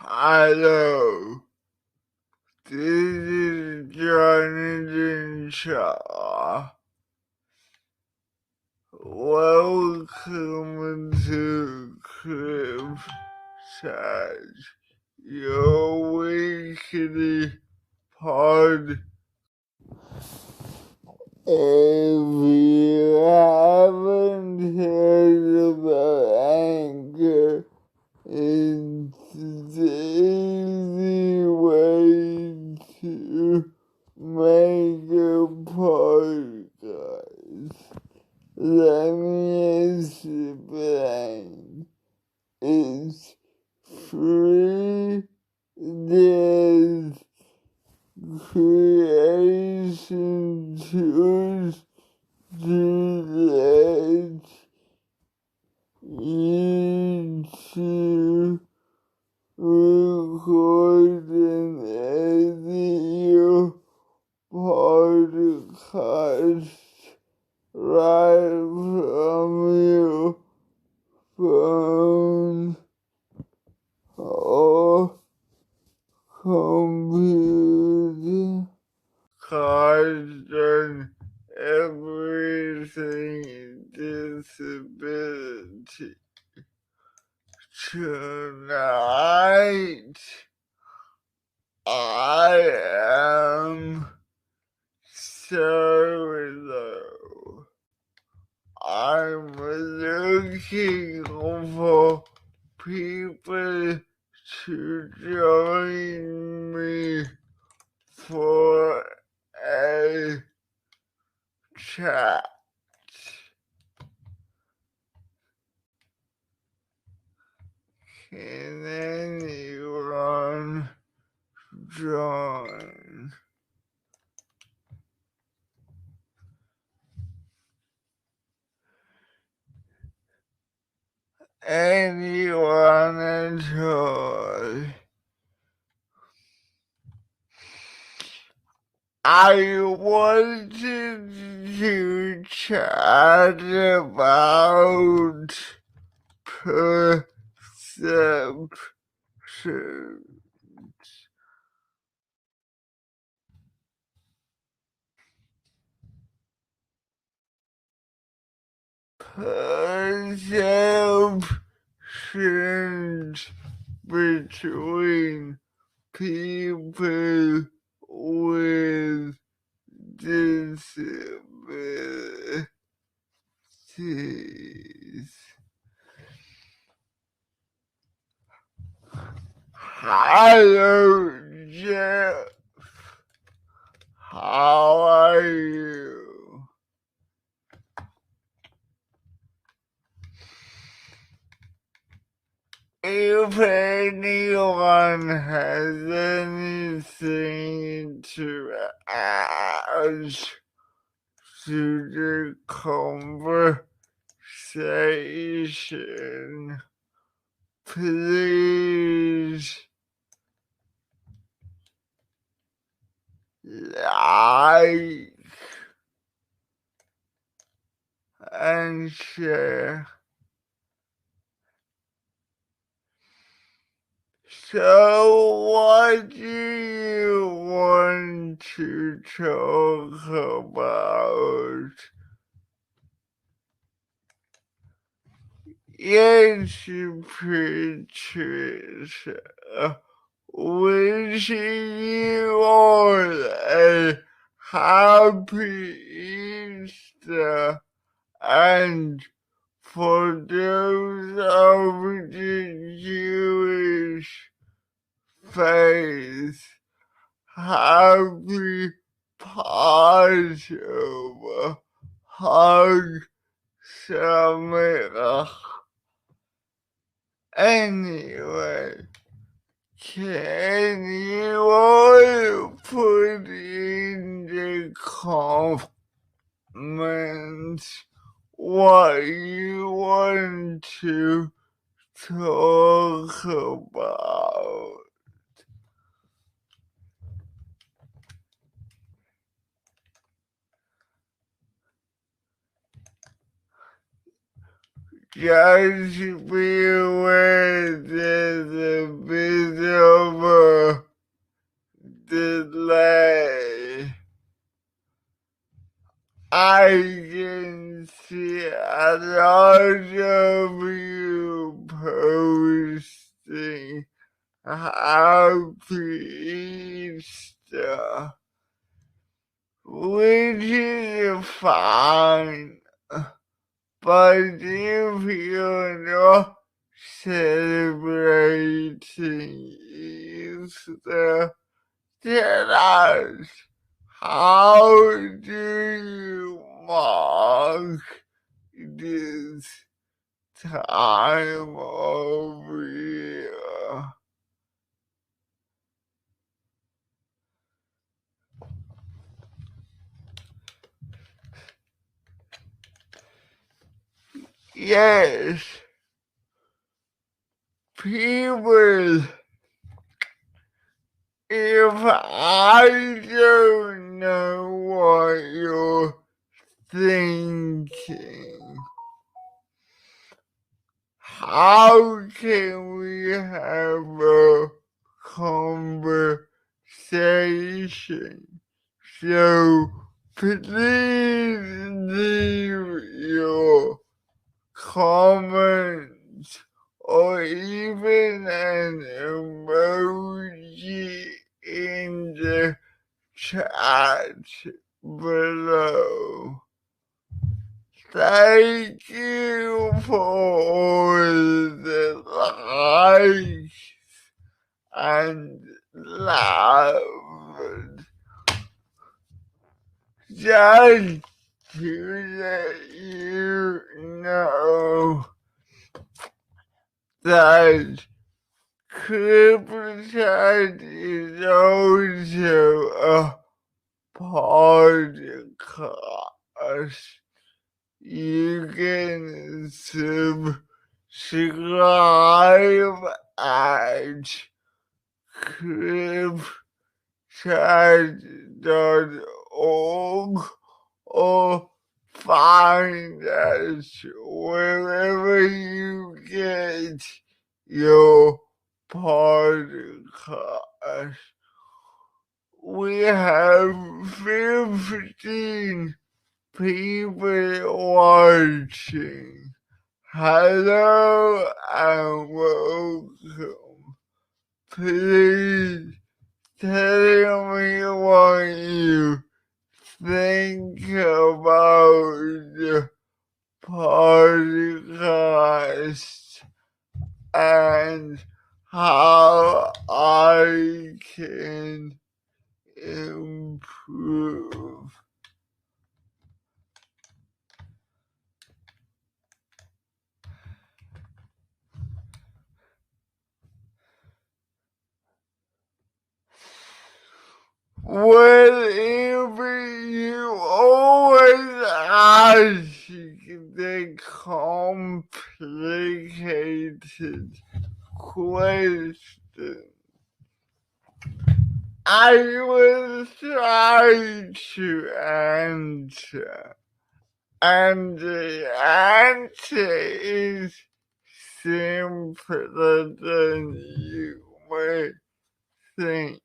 Hello, this is Jonathan Shaw. Welcome to CripChat, your weekly pod. If you haven't heard about Anchor, it's the easy way to make a podcast. Let me explain. It's free. There's creation tools to let you record and edit your podcast right from your phone or computer. Caused everything disability. Tonight, I am solo. I'm looking for people to join me for a chat. Can anyone join? Anyone at all? I wanted to chat about perception. Perceptions between people with disabilities. Hello, Jeff. How are you? If anyone has anything to add to the conversation, please like and share. So, what do you want to talk about? Yes, Patricia. Wishing you all a happy Easter, and for those of the Jewish faith, happy Passover, Hag Sameach. Anyway, can you all put in the comments what you want to talk about? Just be aware there's a bit happy Easter, which is fine. But if you're not celebrating Easter, tell us, how do you mark this time of year? Yes, people, if I don't know what you're thinking, how can we have a conversation? So please leave your comments or even an emoji in the chat below. Thank you for all the likes and love. Just to let you know that CripChat is also a podcast. You can subscribe at CripChat.org or find us wherever you get your podcast. We have 15 people watching. Hello and welcome. Please tell me what you think about the podcast and how I can improve. Whenever you always ask the complicated question, I will try to answer. And the answer is simpler than you may think.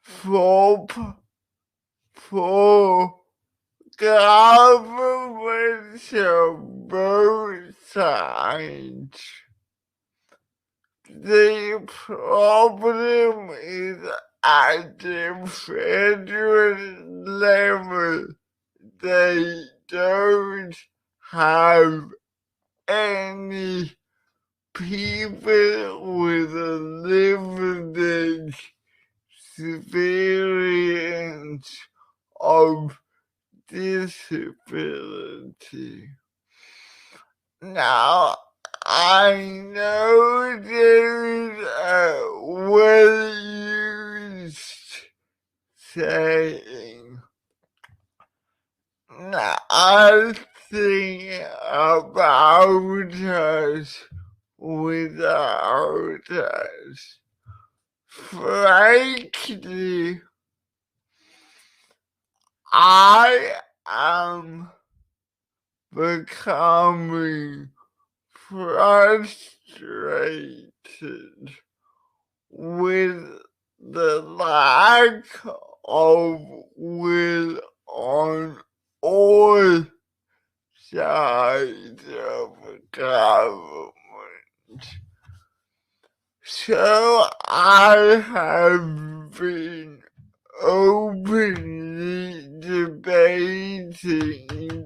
For governments of both sides, the problem is at the federal level. They don't have any people with a limited experience of disability. Now, I know there is a well-used saying, nothing about us without us. Frankly, I am becoming frustrated with the lack of will on all sides of government. So I have been openly debating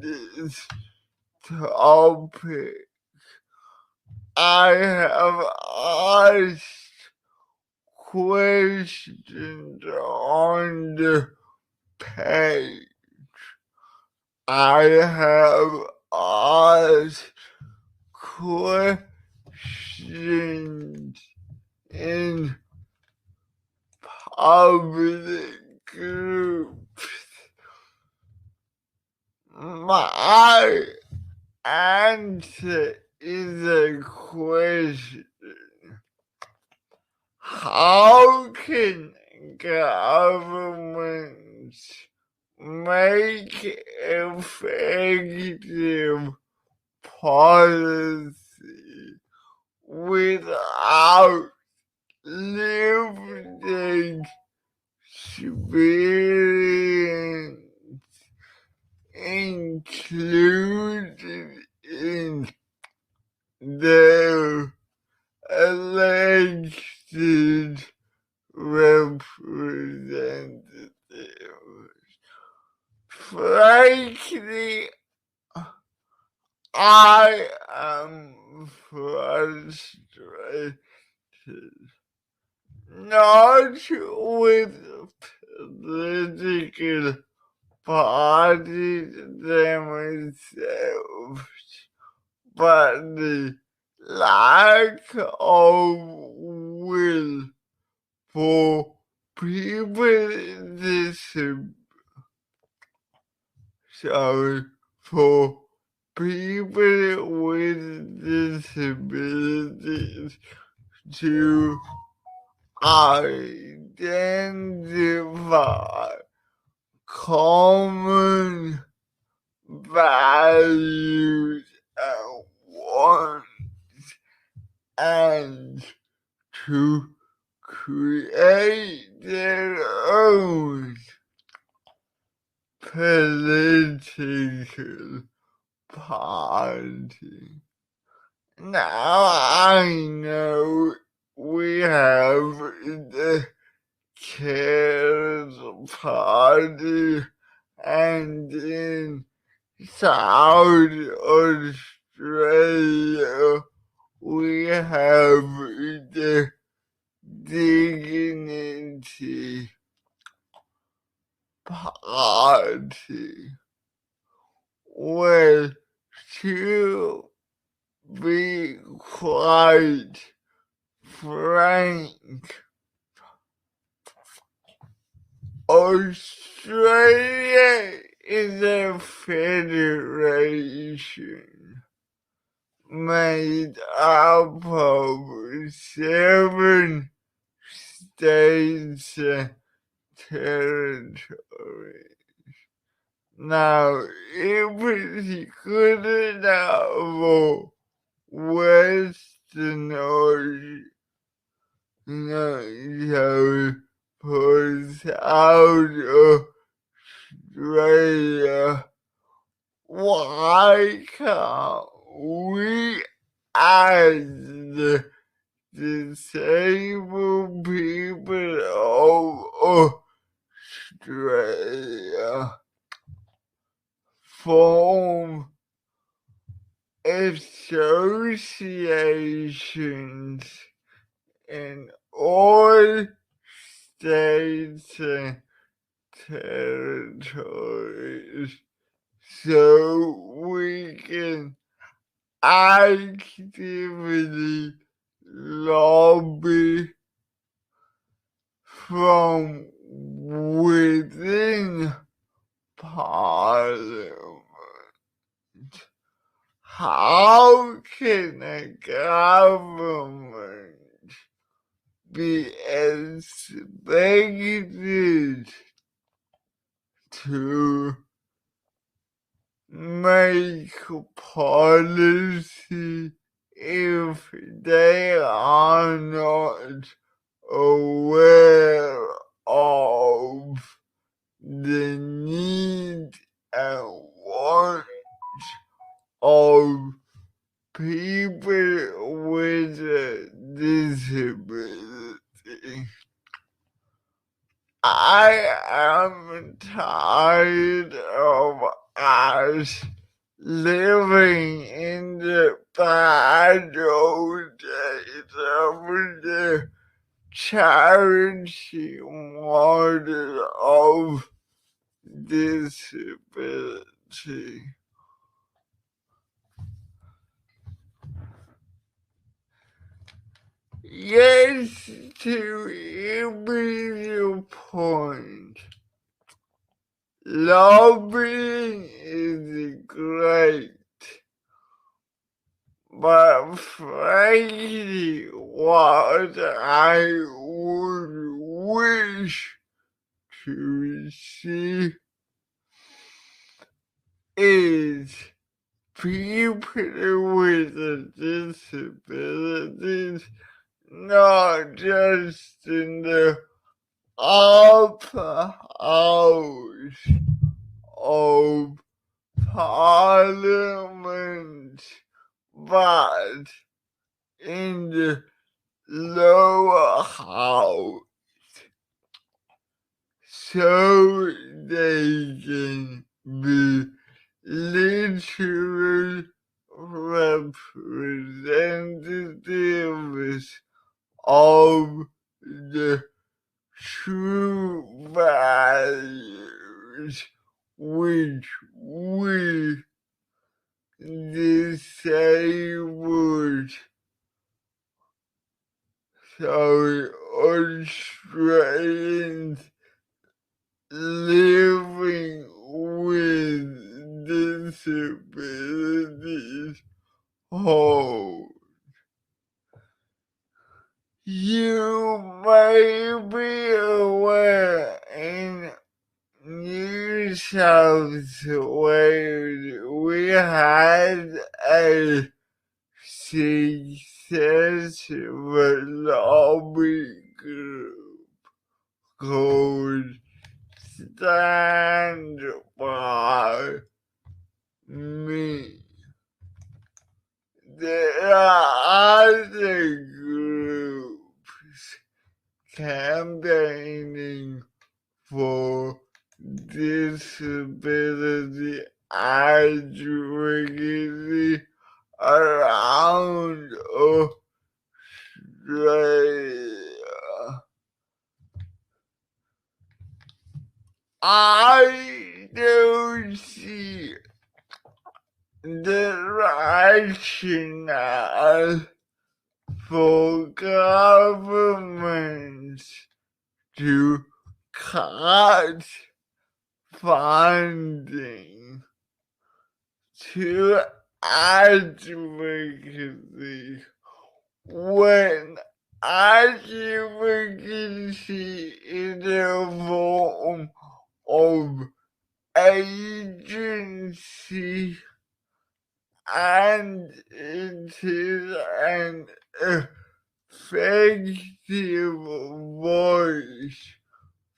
this topic. I have asked questions on the page. I have asked questions in public groups. My answer is a question. How can governments make effective policy without limiting civilians included in their elected representatives? Frankly, I am frustrated not with political parties themselves, but the lack of will for people for people with disabilities to identify common values and wants and to create their own political party. Now I know we have the Cares Party, and in South Australia we have the Dignity Party. Well, to be quite frank, Australia is a federation made up of 7 states and territories. Now, if it's good enough for Western Australia, for South Australia, why can't we, as the disabled people of Australia, form associations in all states and territories so we can actively lobby from within Parliament? How can a government be expected to make policy if they are not aware of the need and wants of people with disabilities? I am tired of us living in the bad old days of the charity model of disability. Yes, to Emily's point, lobbying is great, but frankly, what I would wish to see is people with disabilities not just in the upper house of Parliament, but in the lower house, so they can be literal representatives of the true values which we disabled, Australians living with disabilities hold. You may be aware in New South Wales we had a successful lobby group called Stand By Me. There are other groups campaigning for disability advocacy around Australia. I don't see the rationale for governments to cut funding to advocacy when advocacy is a form of agency and it is an effective voice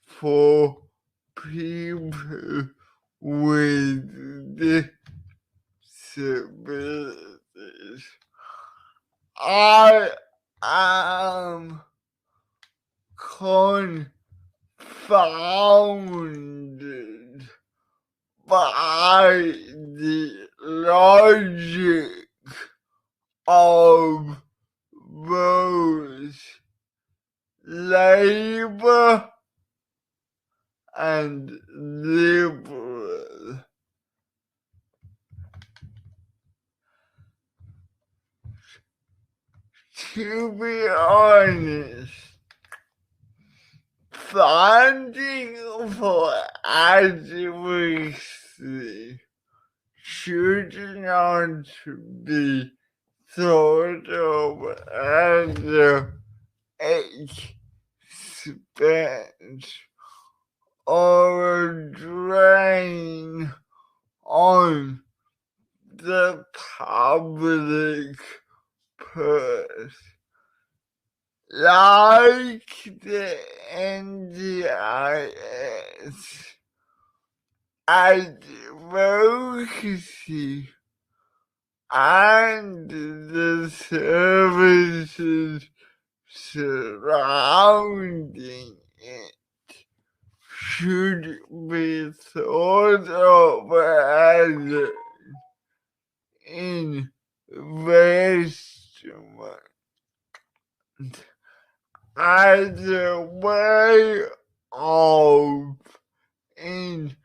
for people with disabilities. I am confounded by the logic of both Labour and Liberal. To be honest, funding for advocacy should not be thought of as an expense or a drain on the public purse. Like the NDIS, advocacy and the services surrounding it should be thought of as investment as a way of ensuring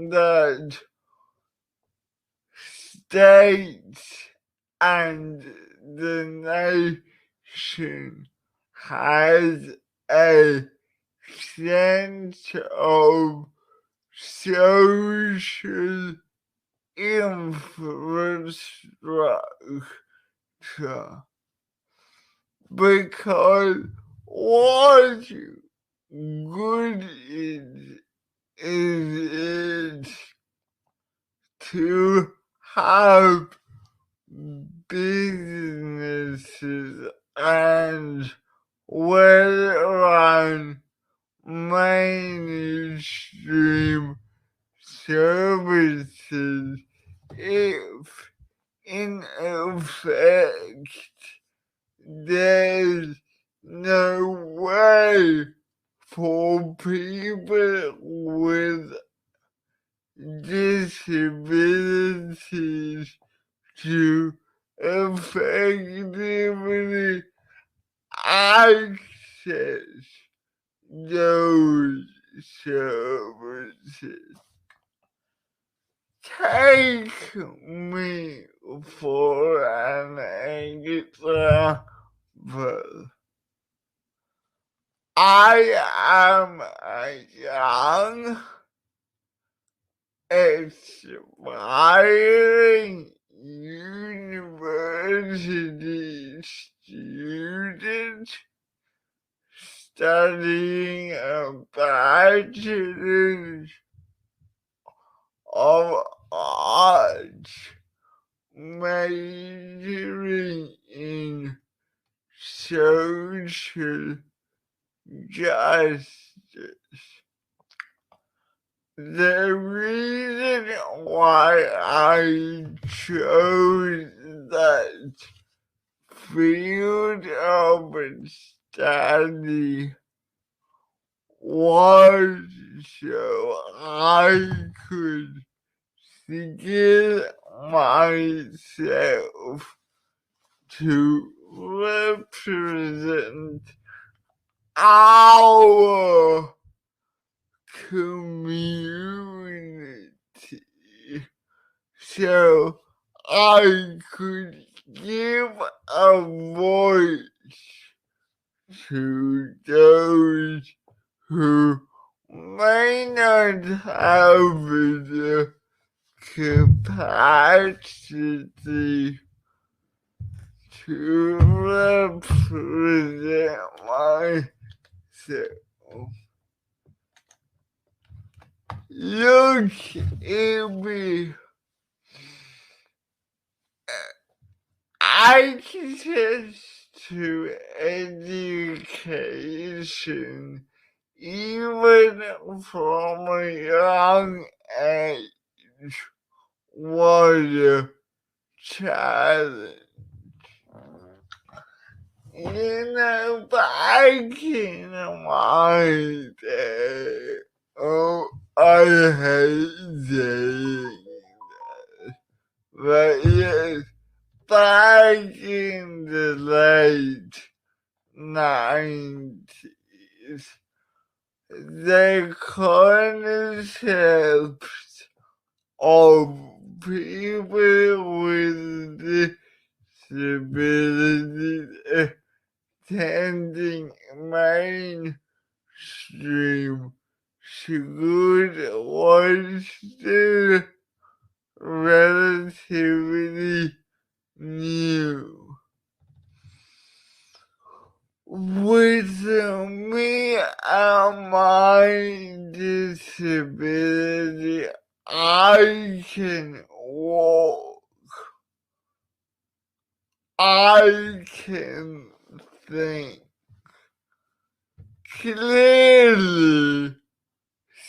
that states and the nation has a sense of social infrastructure, because what good is it to have businesses and well-run mainstream services if, in effect, there's no way for people with disabilities to effectively access those services. Take me for an example. I am a young, aspiring university student studying a bachelor's of arts, majoring in social justice. The reason why I chose that field of study was so I could skill myself to represent our community, so I could give a voice to those who may not have the capacity to represent myself. Look at me. Access to education, even from a young age, was a challenge. Back in my day, I hate saying that, but yes, back in the late 90s, the concept of people with disabilities attending mainstream school was still relatively new. With me and my disability, I can walk, I can think clearly,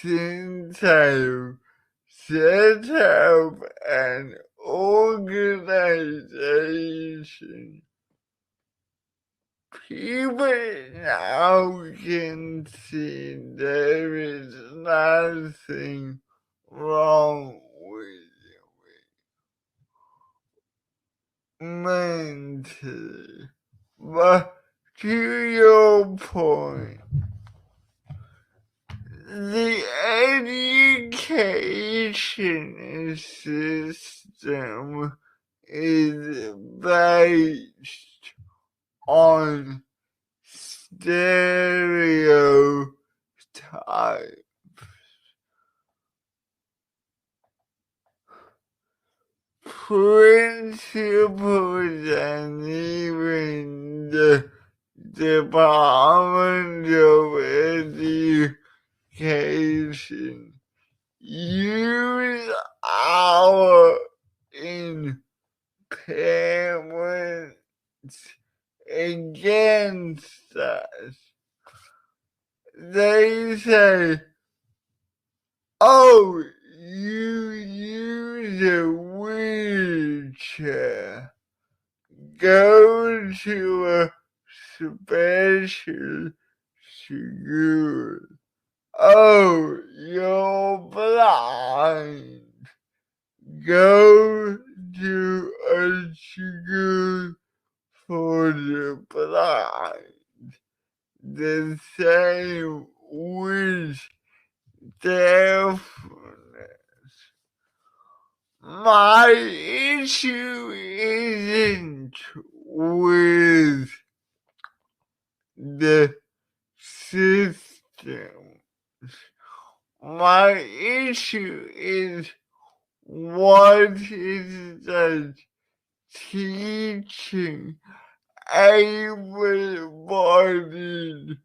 since I've set up an organization people now can see there is nothing wrong with mentally. But to your point, the education system is based on stereotypes. Principals and even the Department of Education use our impairments against us. They say, oh, you use a wheelchair. Go to a special school. Oh, you're blind. Go to a school for the blind. The same with deafness. My issue isn't with the system. My issue is what is the teaching able-bodied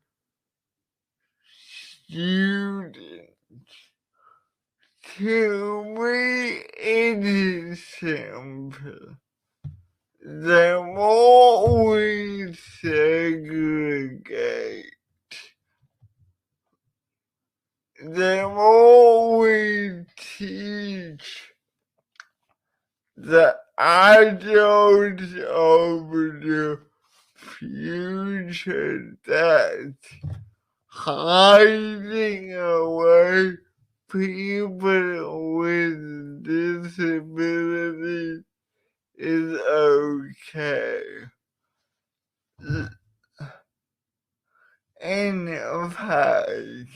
students. To me, it is simple. The more we segregate, the more we teach the adults of the future that hiding away people with disabilities is okay. In fact,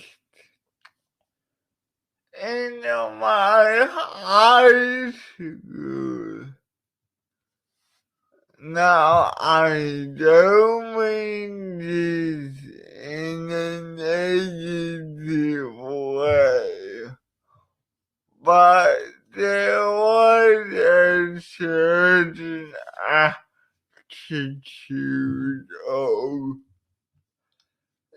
in my high school, now I don't mean this in a negative way, but there was a certain attitude of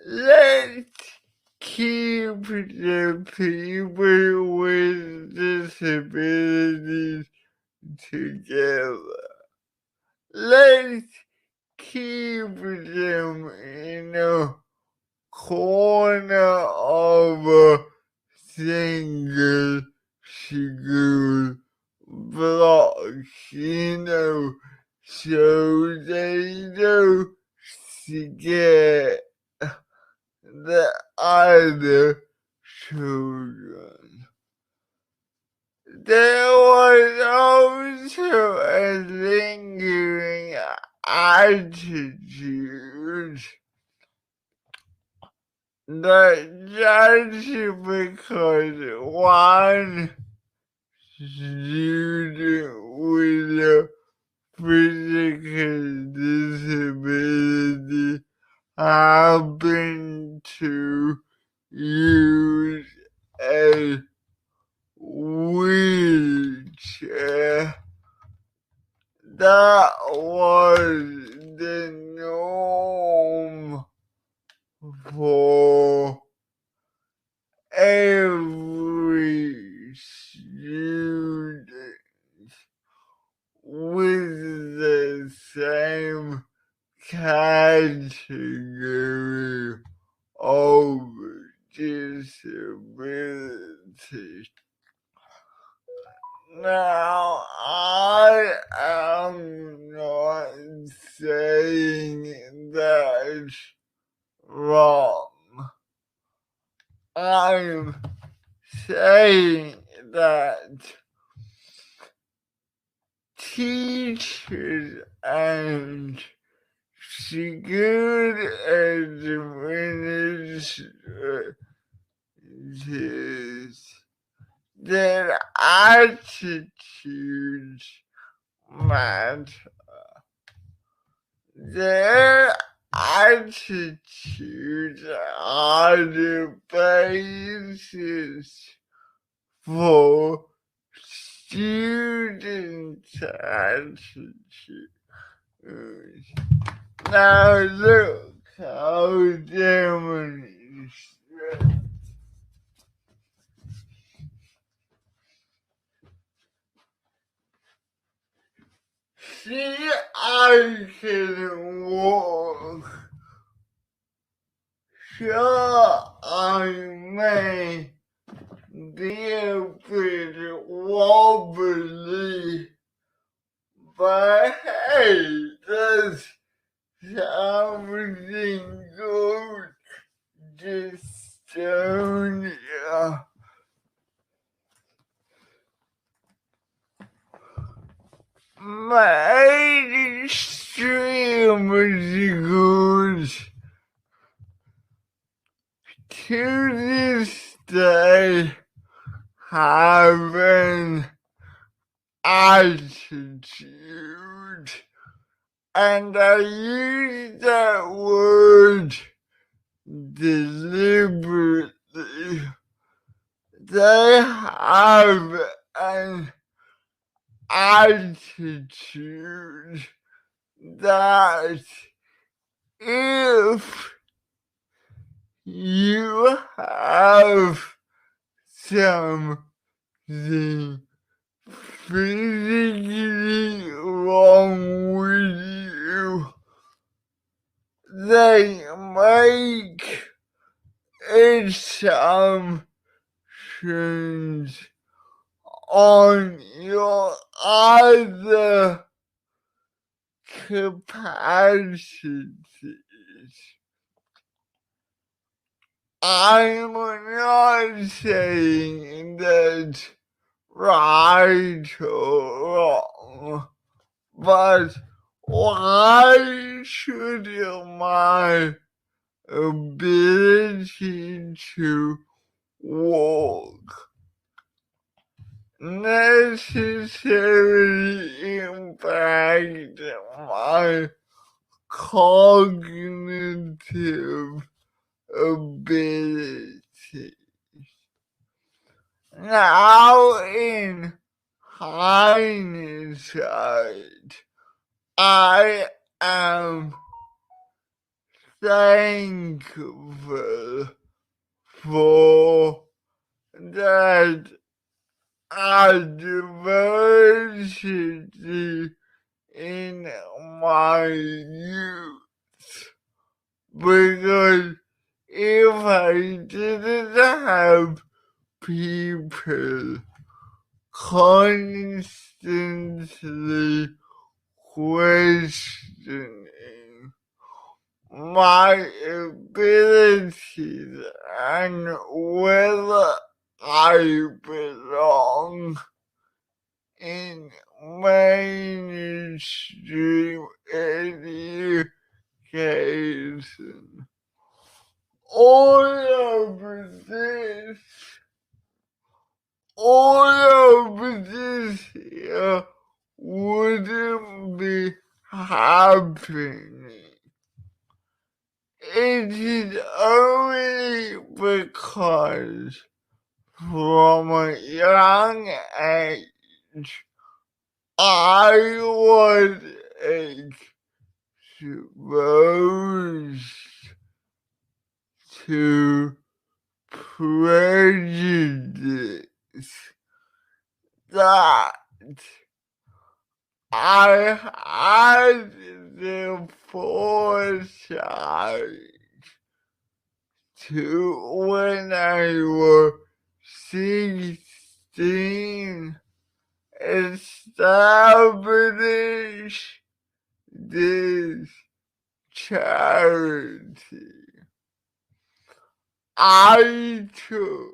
let's keep the people with disabilities together. Let's keep them in a corner of a single school block, so they don't get the other children. There was also a lingering attitude that just because one student with a physical disability happened to use a wheelchair, that was the norm for every student with the same category of disability. Now, I am not saying that's wrong. I'm saying that teachers and security administrators, their attitudes matter. Their attitudes are the basis for students' attitudes. Now look how demonstrate. See, I can walk. Sure, I may be a bit wobbly, but hey, there's something good dystonia. Mainstream schools to this day have an attitude, and I use that word deliberately. They have an attitude that if you have something physically wrong with you, they make assumptions on your other capacities. I'm not saying that right or wrong, but why should my ability to walk necessarily impact my cognitive ability? Now, in hindsight, I am thankful for that adversity in my youth, because if I didn't have people constantly questioning my abilities and whether I belong in mainstream education, all of this here wouldn't be happening. It is only because from a young age I was exposed to prejudice that I had the foresight to, when I was 16, establish this charity. I took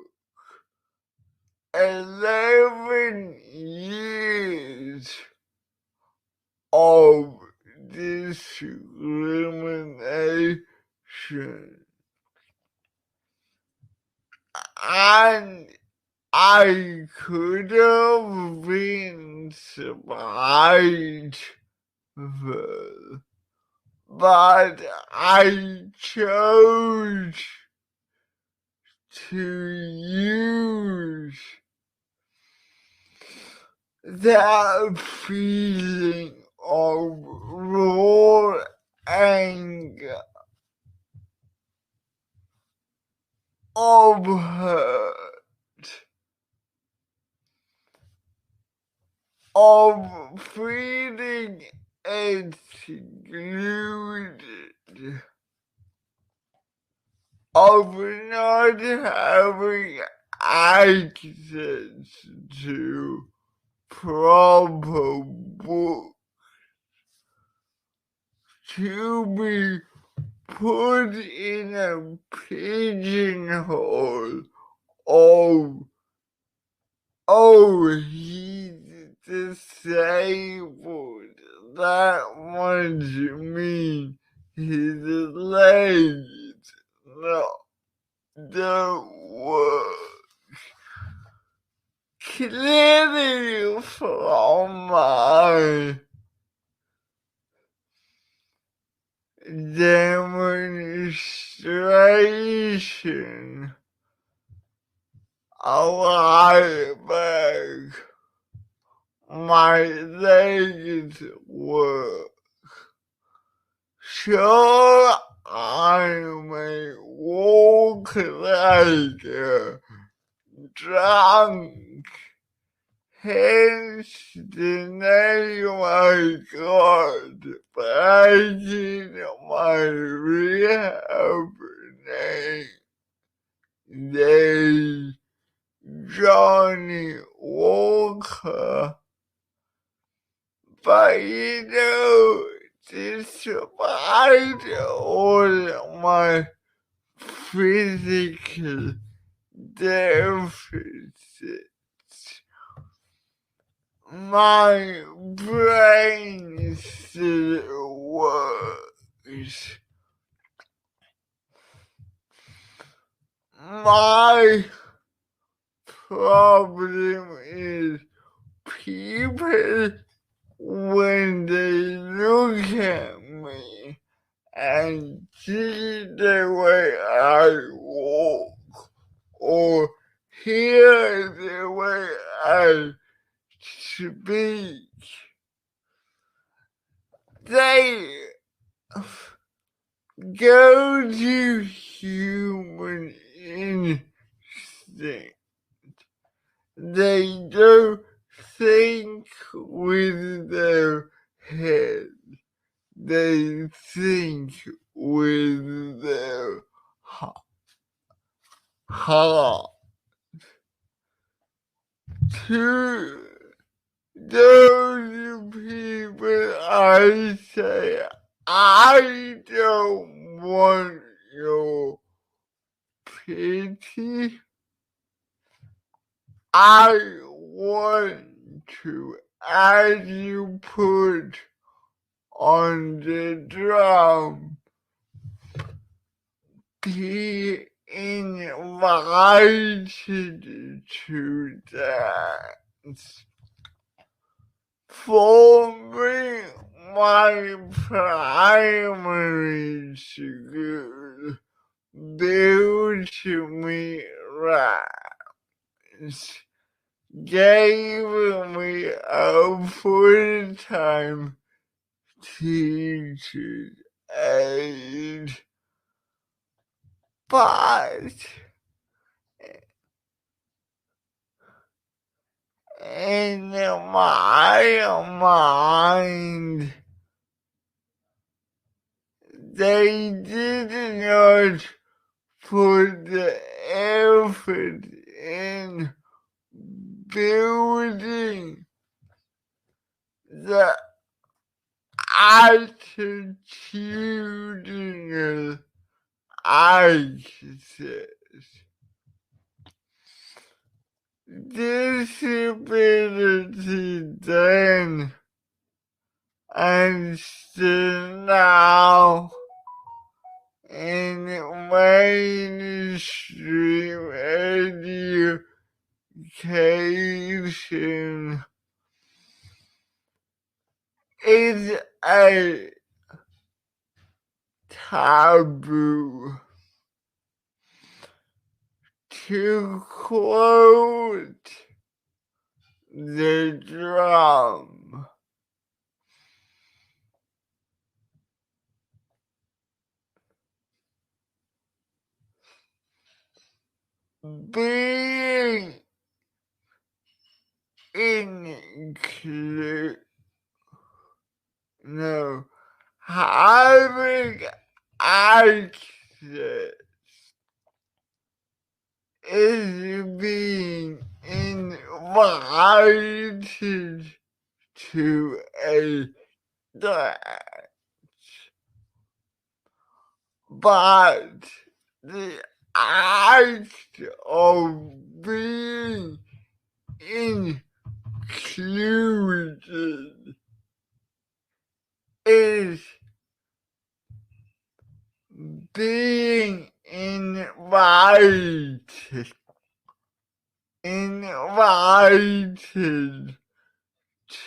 11 years of discrimination, and I could have been survived, but I chose to use that feeling of raw anger, of hurt, of feeling excluded, of not having access to proper books, to be put in a pigeonhole of, oh, he's disabled, that must mean his legs don't work. Clearly from my demonstration a while back, my legs work. Sure, I may walk like a drunk, hence the name I got back in my rehab name, Johnny Walker. But despite all my physical deficits, my brain still works. My problem is people, when they look at me and see the way I walk or hear the way I speak, they go to human instinct. They don't think with their head. They think with their heart. To those people, I say, I don't want your pity. I want to, as you put on the drum, be invited to dance. For me, my primary school built me rights, gave me a full-time teacher's aide, but in my mind, they did not put the effort in building the attitudinal access. Disability then and still now in mainstream education is a taboo. To quote the drum, being no, having access is being invited to a dance, but the act of being included is being invited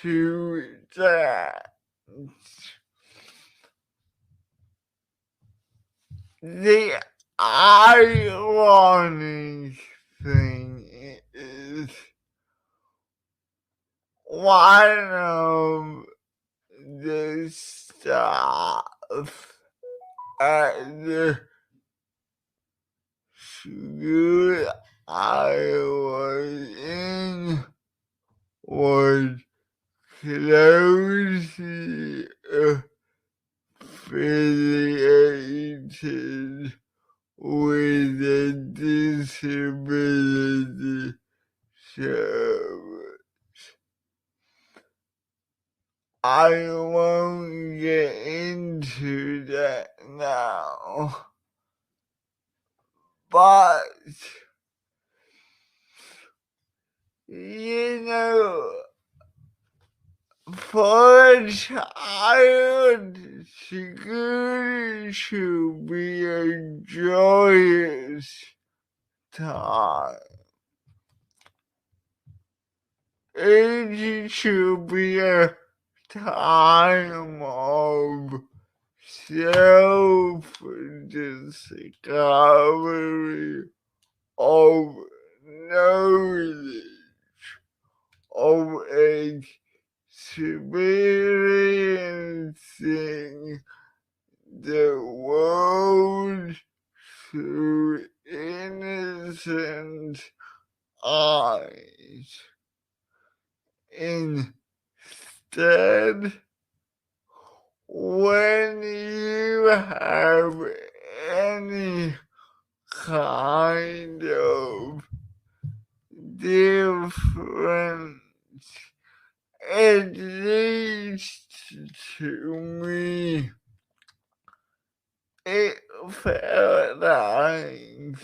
to dance. The ironic thing is one of the staff at the school I was in was closely affiliated with a disability service. I won't get into that now, but you know, for a child, school should be a joyous time. It should be a time of self-discovery, of knowledge, of experiencing the world through innocent eyes. Instead, when you have any kind of difference, at least to me, it felt like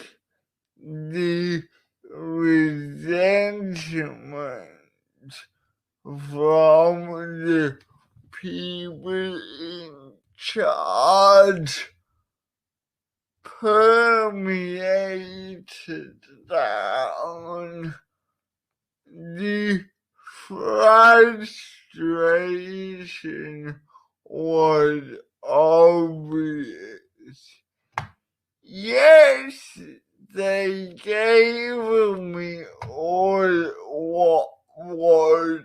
the resentment from the people in charge permeated down. The frustration was obvious. Yes, they gave me all what was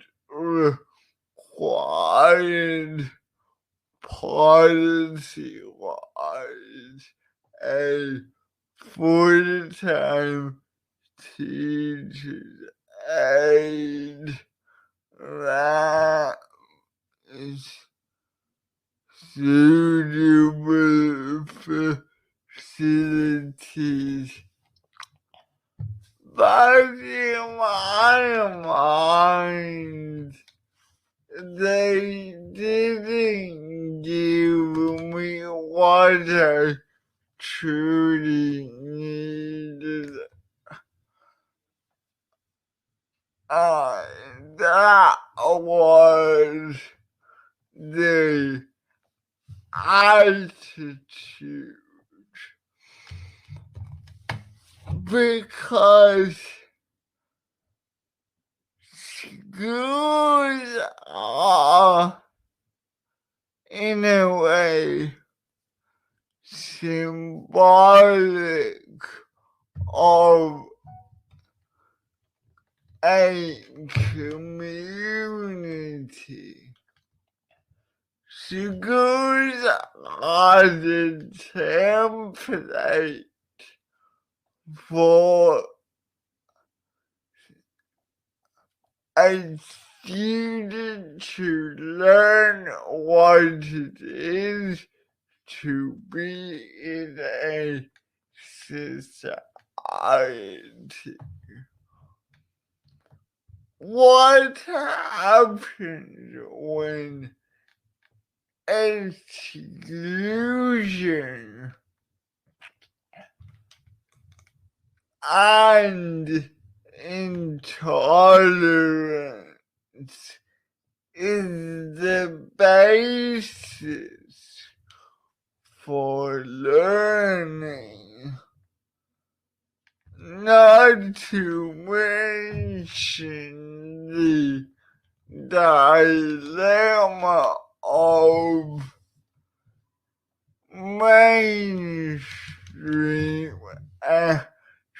required policy-wise, a full-time teacher's aide that is suitable facilities. But in my mind, they didn't what I truly needed. That was the attitude, because schools are, in a way, symbolic of a community. Schools are the template for a student to learn what it is to be in a society. What happens when exclusion and intolerance is the basis for learning? Not to mention the dilemma of mainstream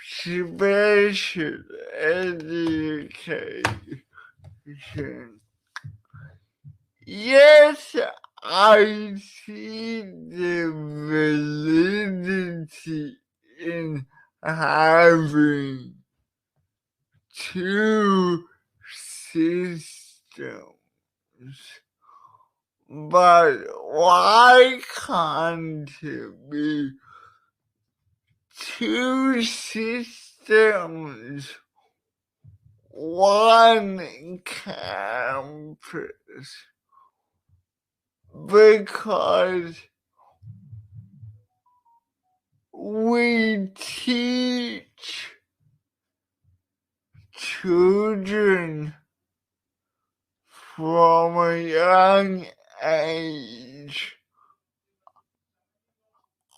special education. Yes, I see the validity in having two systems, but why can't it be two systems, one campus? Because we teach children from a young age,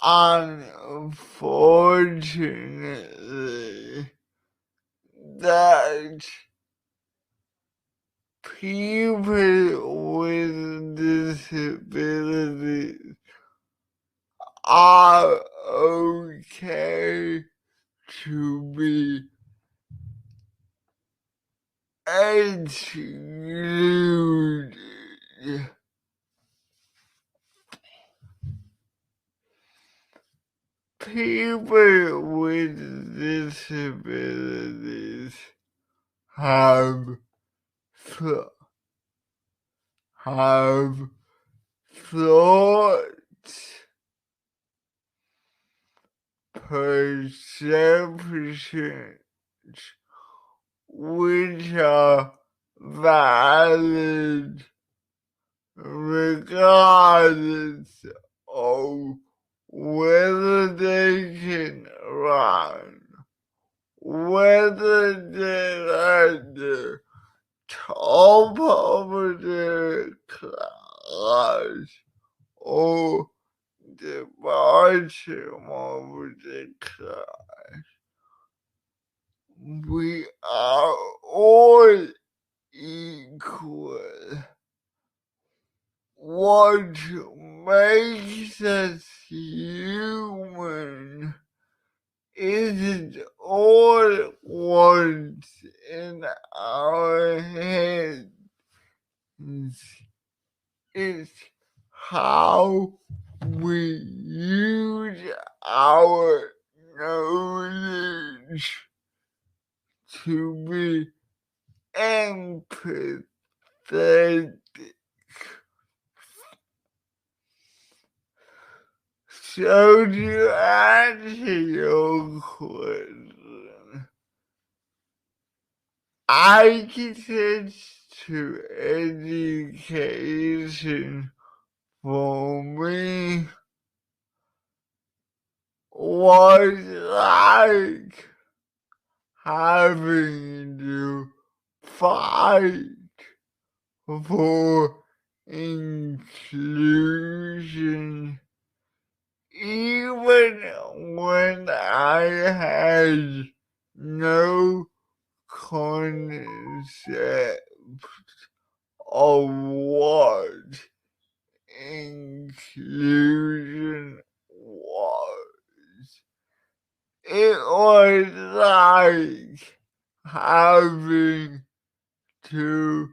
unfortunately, that people with disabilities are okay to be excluded. People with disabilities have thoughts, perceptions, which are valid regardless of whether they can run, whether they're at the top of the class or the bottom of the class. We are all equal. What makes us human isn't all what's in our heads. It's how we use our knowledge to be empathetic. So to answer your question, access to education for me was like having to fight for inclusion even when I had no concept of what inclusion was. It was like having to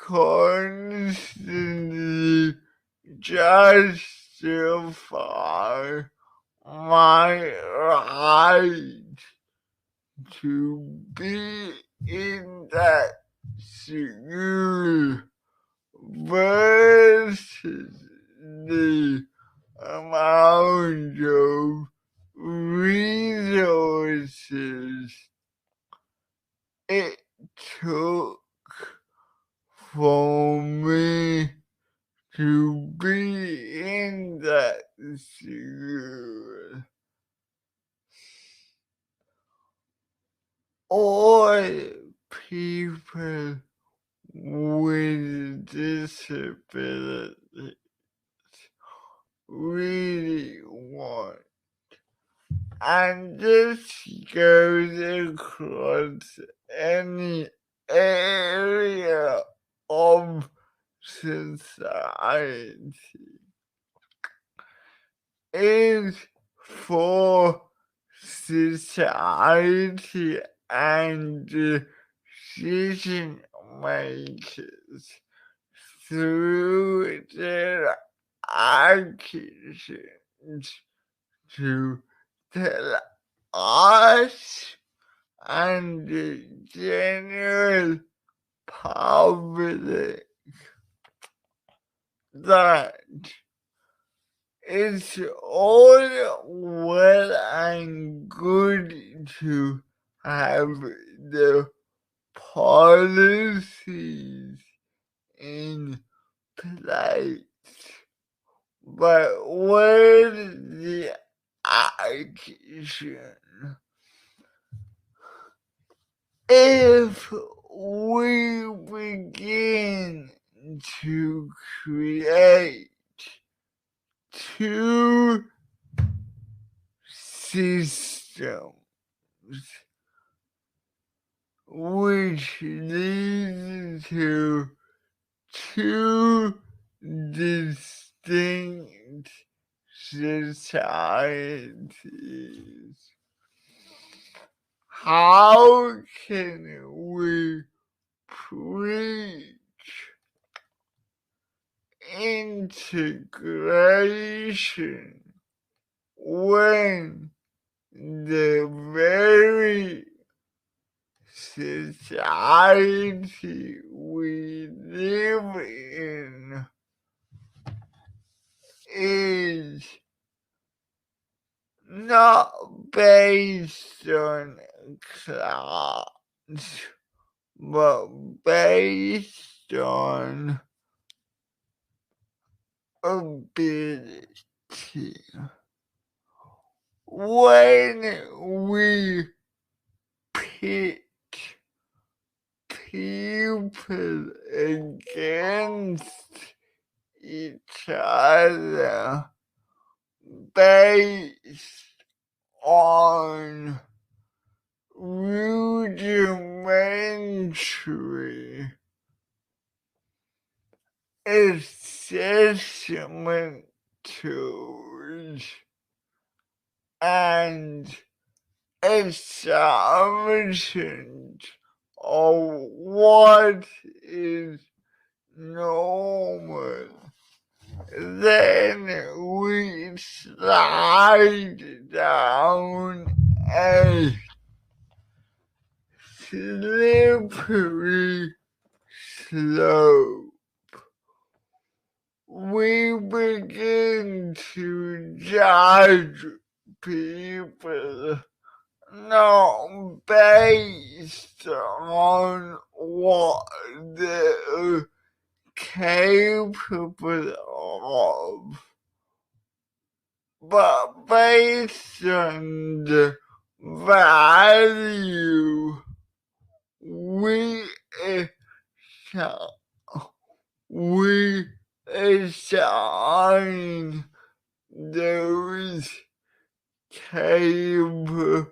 constantly justify my right to be in that school versus the amount of resources it took for me to be in that school. All people with disabilities really want. And this goes across any area of society. Is for society and decision makers through their actions to tell us and the general public that it's all well and good to have the policies in place, but where's the action? If we begin to create two systems which leads to two distinct societies. How can we preach integration when the very society we live in is not based on class, but based on ability? When we pit people against each other based on rudimentary assessment tools and assumptions of what is normal, then we slide down a slippery slope. We begin to judge people not based on what they're capable of, but based on the value we assign, we assign those capabilities.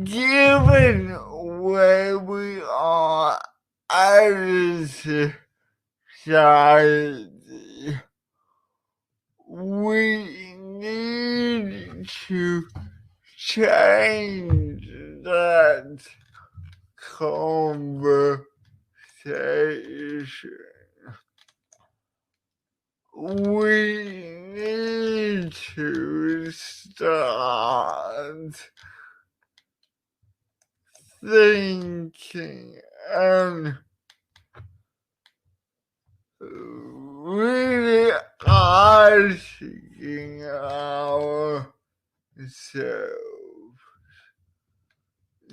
Given where we are as a society, we need to change that conversation. We need to start thinking and really asking ourselves,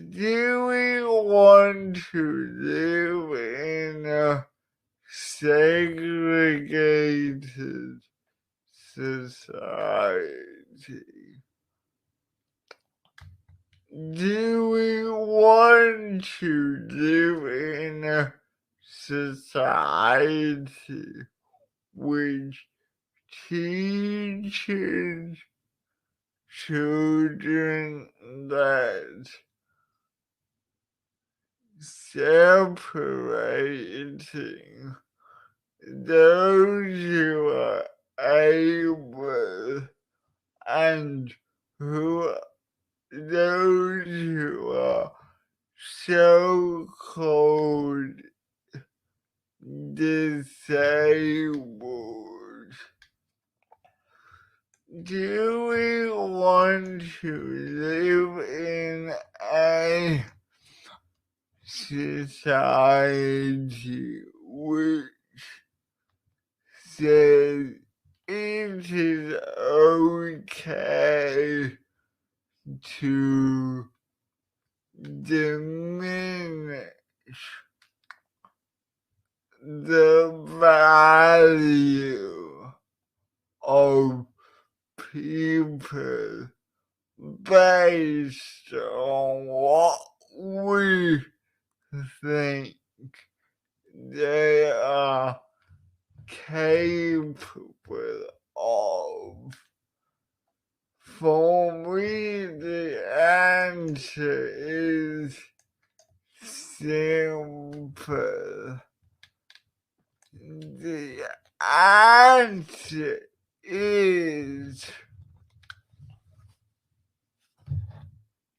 do we want to live in a segregated society? Do we want to live in a society which teaches children that separating those who are able and those who are so-called disabled? Do we want to live in a society which says it is okay to diminish the value of people based on what we think they are capable of? For me, the answer is simple. The answer is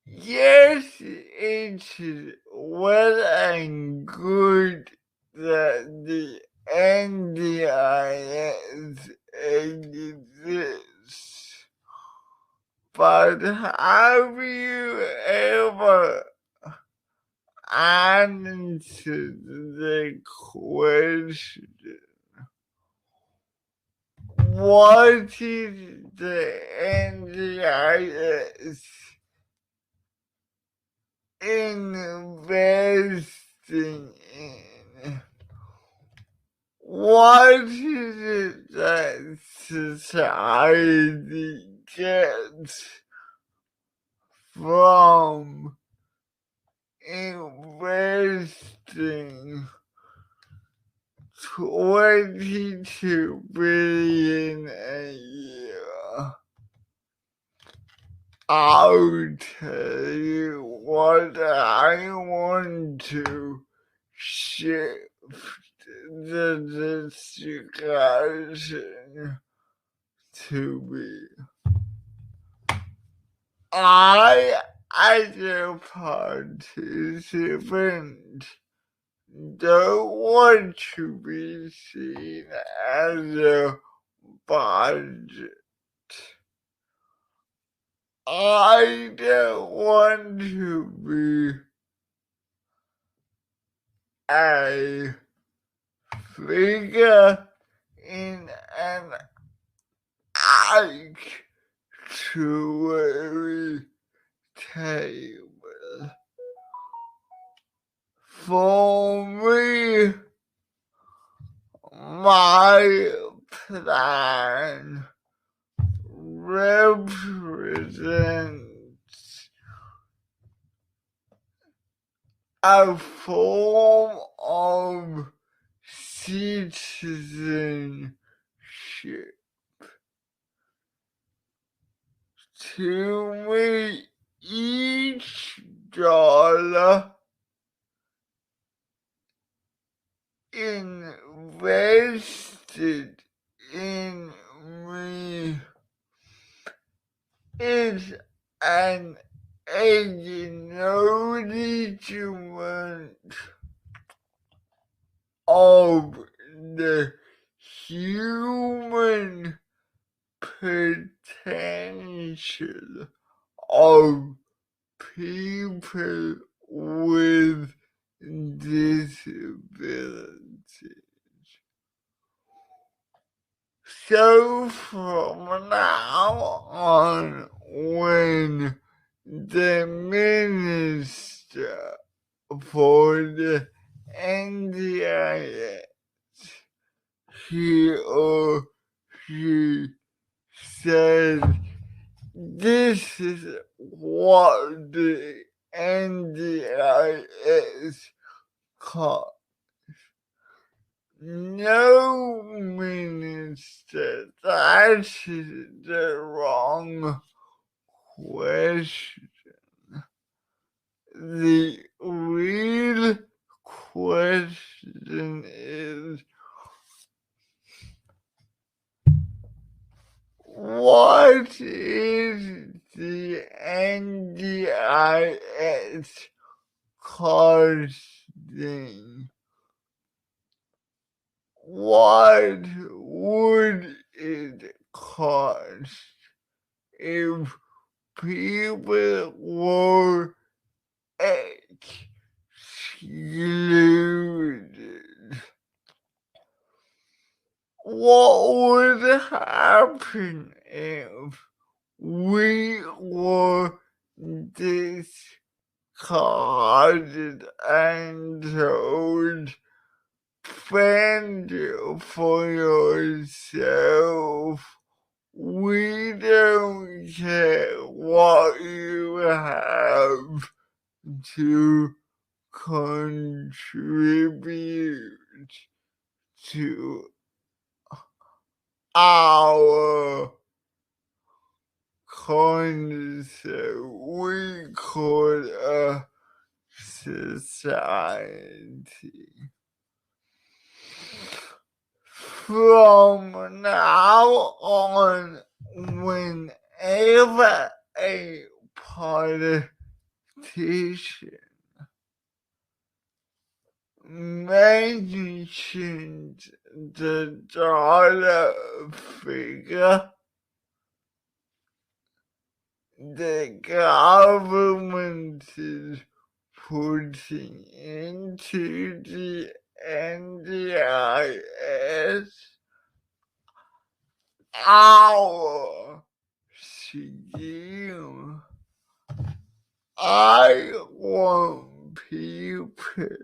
yes, it is well and good that the NDIS exists, but have you ever answered the question, what is the NDIS investing in? What is it that society gets from investing 22 billion a year? I'll tell you what, I want to shift the discussion to be, I, as a participant, don't want to be seen as a budget. I don't want to be a figure in an actuary table. For me, my plan represents a form of citizenship. To me, each dollar invested in me is an acknowledgement of the human potential of people with disabilities. So from now on, when the minister for the NDIS, he or she says, this is what the NDIS costs. No, minister, that is the wrong question. The real question is, what is the NDIS costing? What would it cost if people were excluded? What would happen if we were discarded and told, fend for yourself? We don't care what you have to contribute to our concert. We call a society. From now on, whenever a politician mentions the dollar figure the government is putting into the NDIS, our scheme, I want people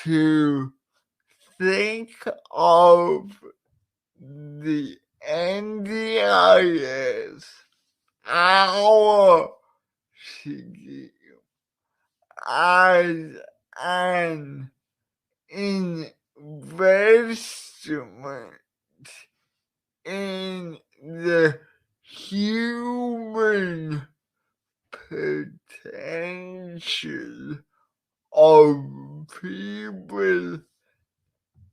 to think of the NDIS, our scheme, as an investment in the human potential of people,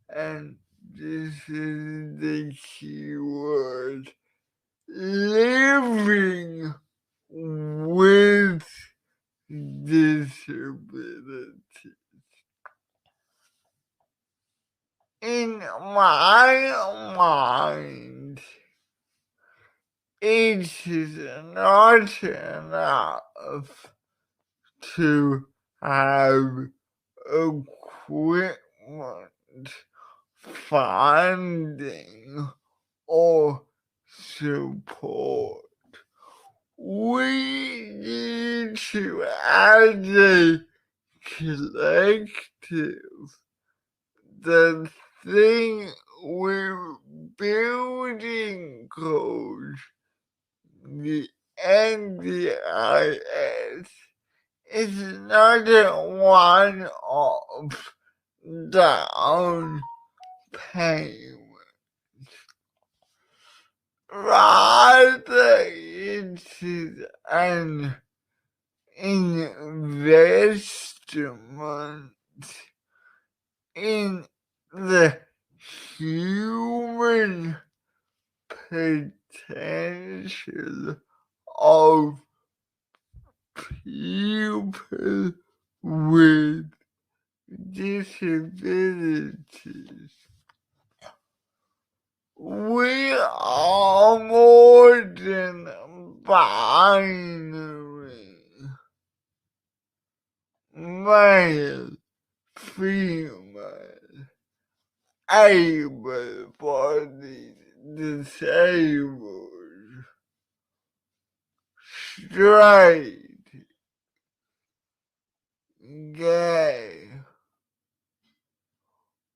and this is the key word, living with disability. In my mind, it is not enough to have equipment, funding, or support. We need to, as a collective, the thing with building codes, the NDIS is not one of down payment. Rather, it is an investment in the human potential of people with disabilities. We are more than binary, male, female, able-bodied, disabled, straight, gay.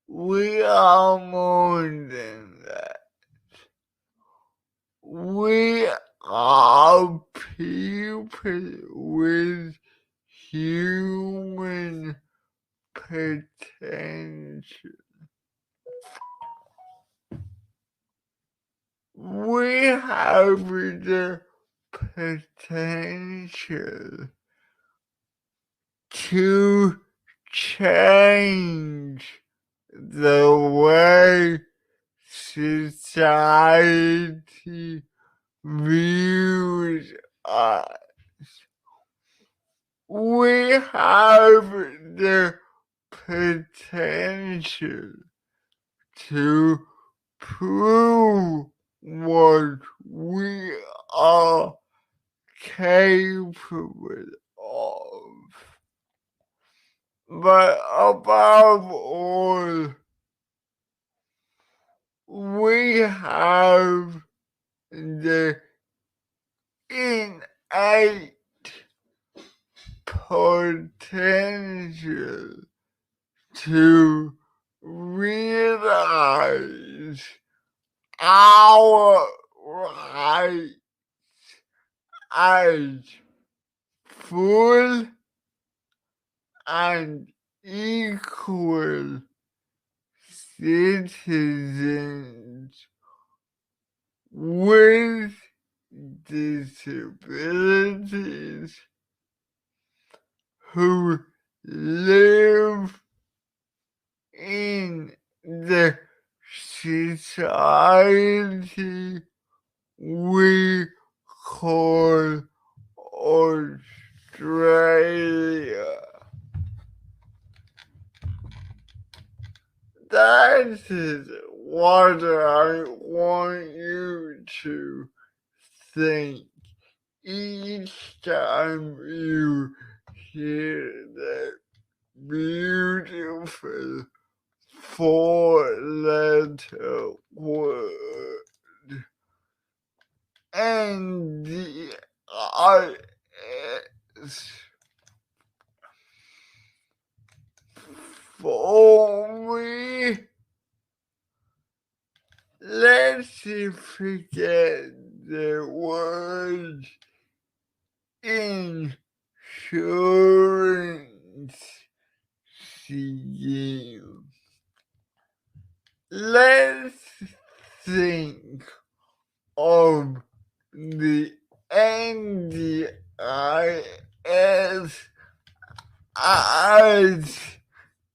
We are more than that. We are people with human potential. We have the potential to change the way society views us. We have the potential to prove what we are capable of. But above all, we have the innate potential to realize our rights as full and equal citizens with disabilities who live in the society we call Australia. That is what I want you to think each time you hear that beautiful four-letter word. NDIS. For me, let's forget the word insurance scheme. Let's think of the NDIS as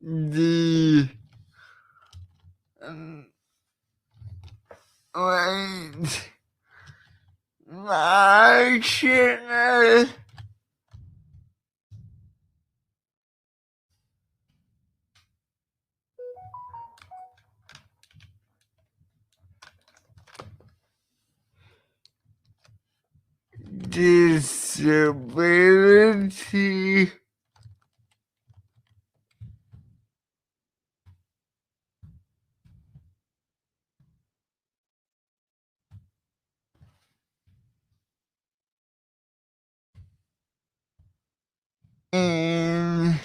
the national disability inclusion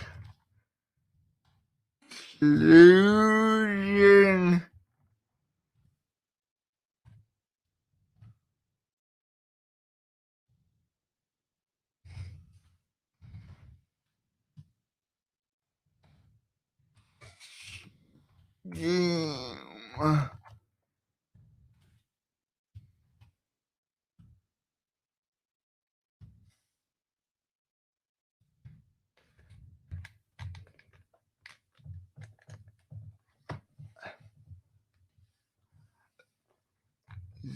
game.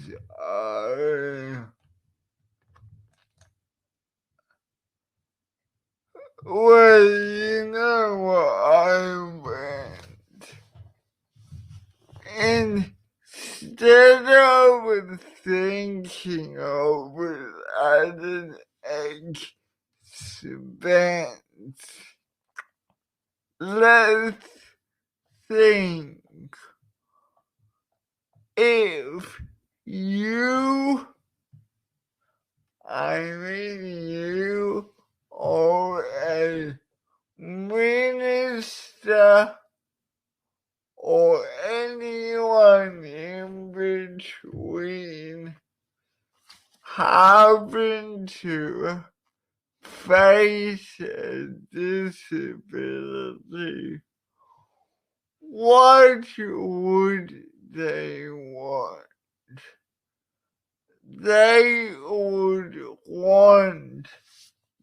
So, well, you know what I meant. Instead of thinking of it as an expense, let's think if you, you are a minister or anyone in between happen to face a disability, what would they want? They would want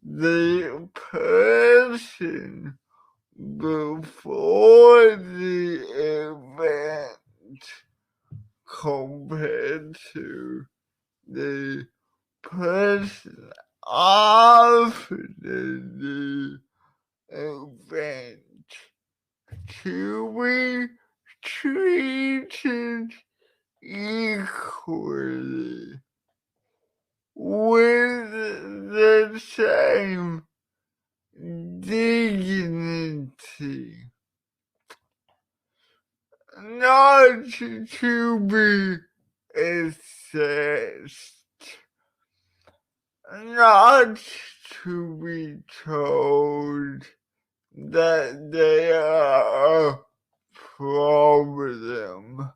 the person before the event compared to the person after the event to be treated equally with the same dignity, not to be assessed, not to be told that they are a problem,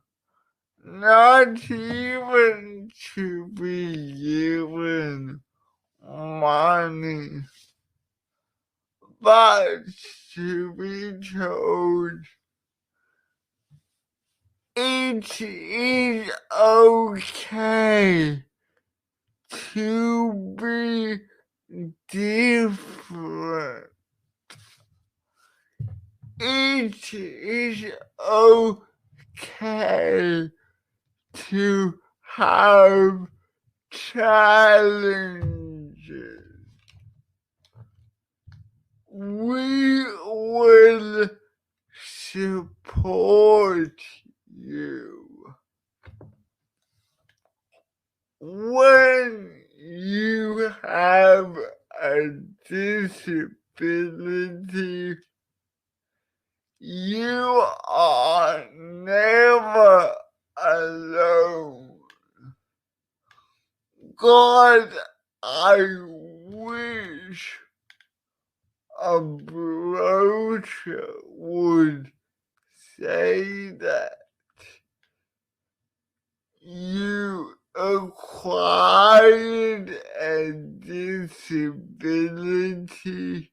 not even to be given money, but to be told it is okay to be different. It is okay to have challenges. We will support you when you have a disability. You are never alone. God, I wish a brochure would say that you acquired a disability,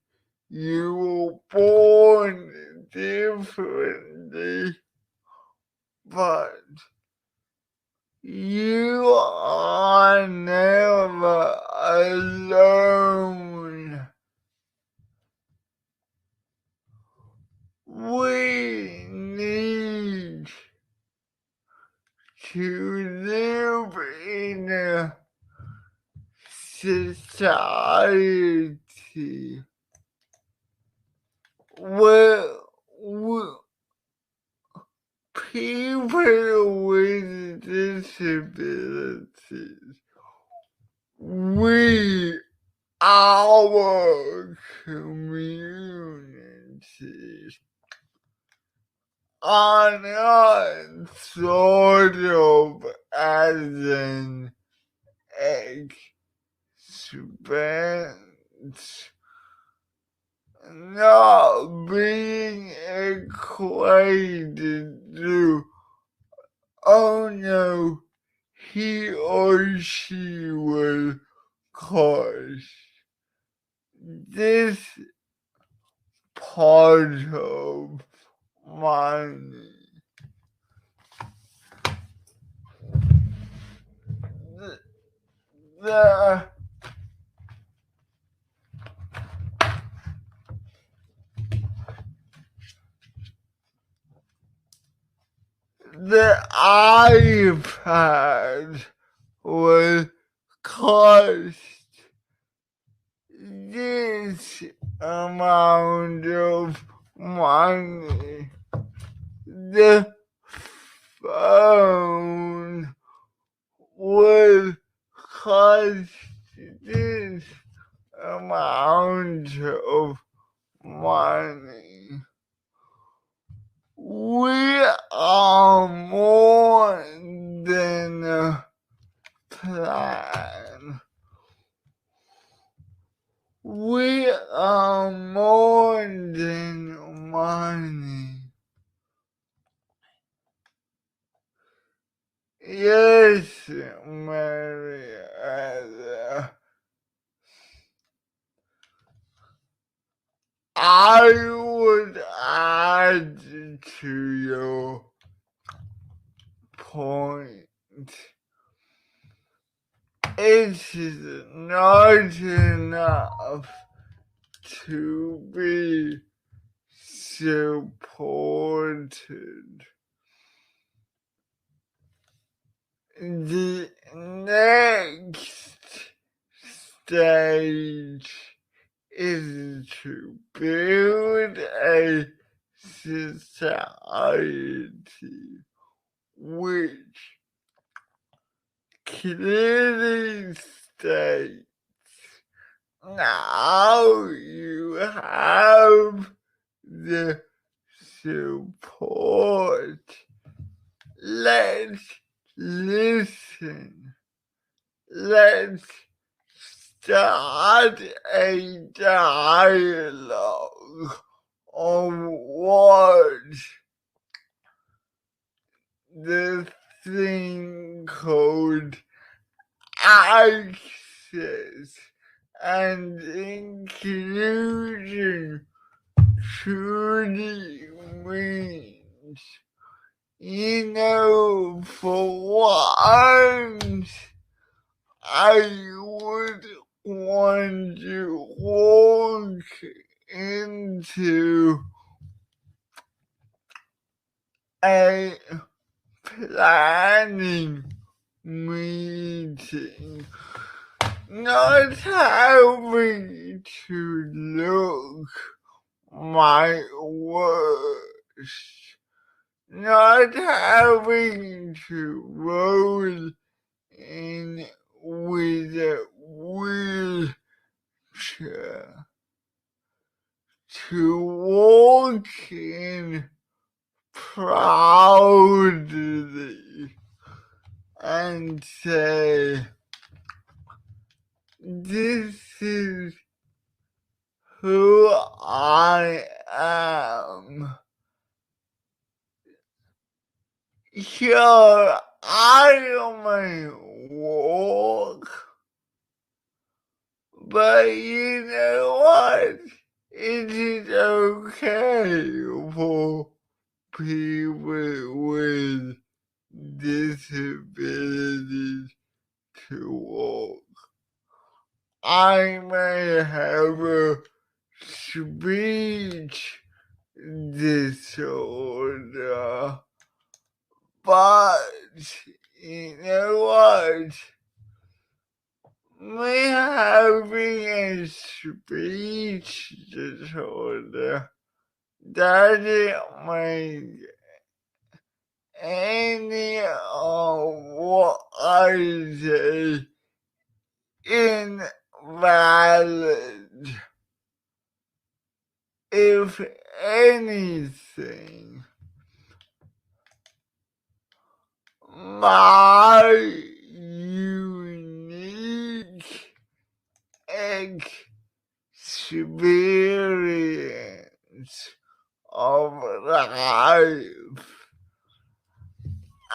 you were born differently, but you are never alone. We need to live in a society where people with disabilities, we, our communities, are not thought of as an expense, not being equated to, oh no, he or she will cost this part of money. the iPad will cost this amount of money. The phone will cost this amount of money. We are more than a plan. We are more than money. Yes, Marietta. I would add to your point. It is not enough to be supported. The next stage is to build a society which clearly states now you have the support. Let's listen. Let's start a dialogue on what the thing called access and inclusion truly means. You know, for once, I would want to walk into a planning meeting, not having to look my worst, not having to roll in with a wheelchair, to walk in proudly and say, this is who I am. Sure, I may walk, but you know what? It is okay for people with disabilities to walk. I may have a speech disorder, but you know what? Me having a speech disorder doesn't make any of what I say invalid. If anything, my unique experience of life,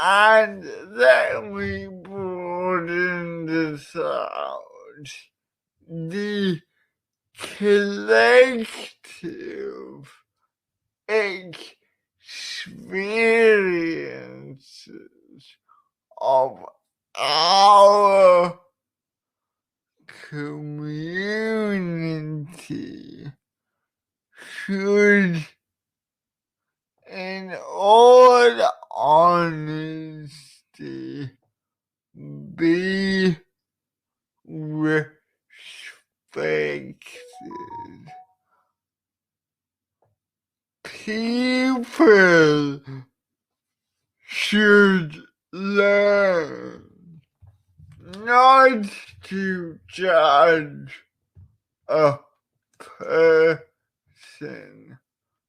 and let me broaden this out. The collective experiences of our community should, in all honesty, be respected. People should learn not to judge a person,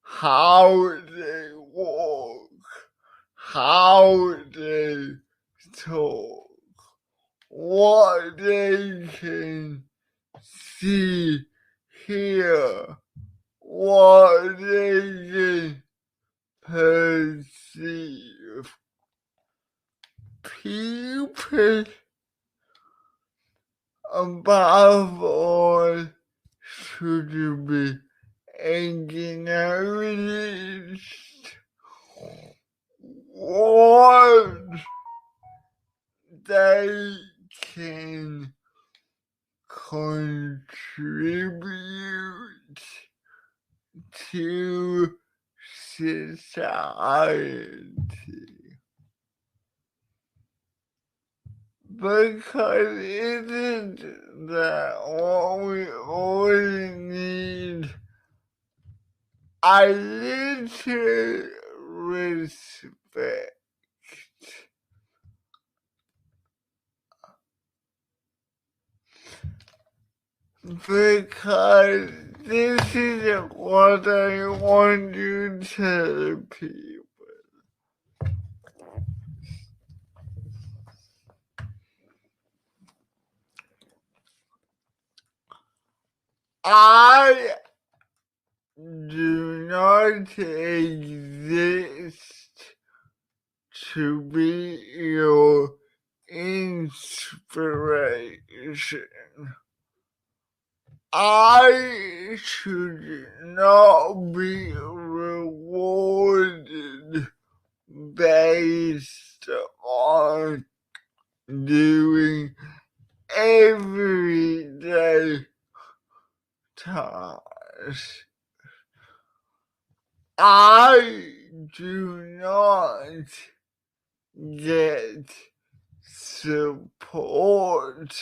how they walk, how they talk, what they can see, hear, what they can perceive. People, above all, should be acknowledged, what they can contribute to society. Because it isn't that what we always need a little respect. Because this is what I want to tell people. I do not exist to be your inspiration. I should not be rewarded based on doing everyday tasks. I do not get support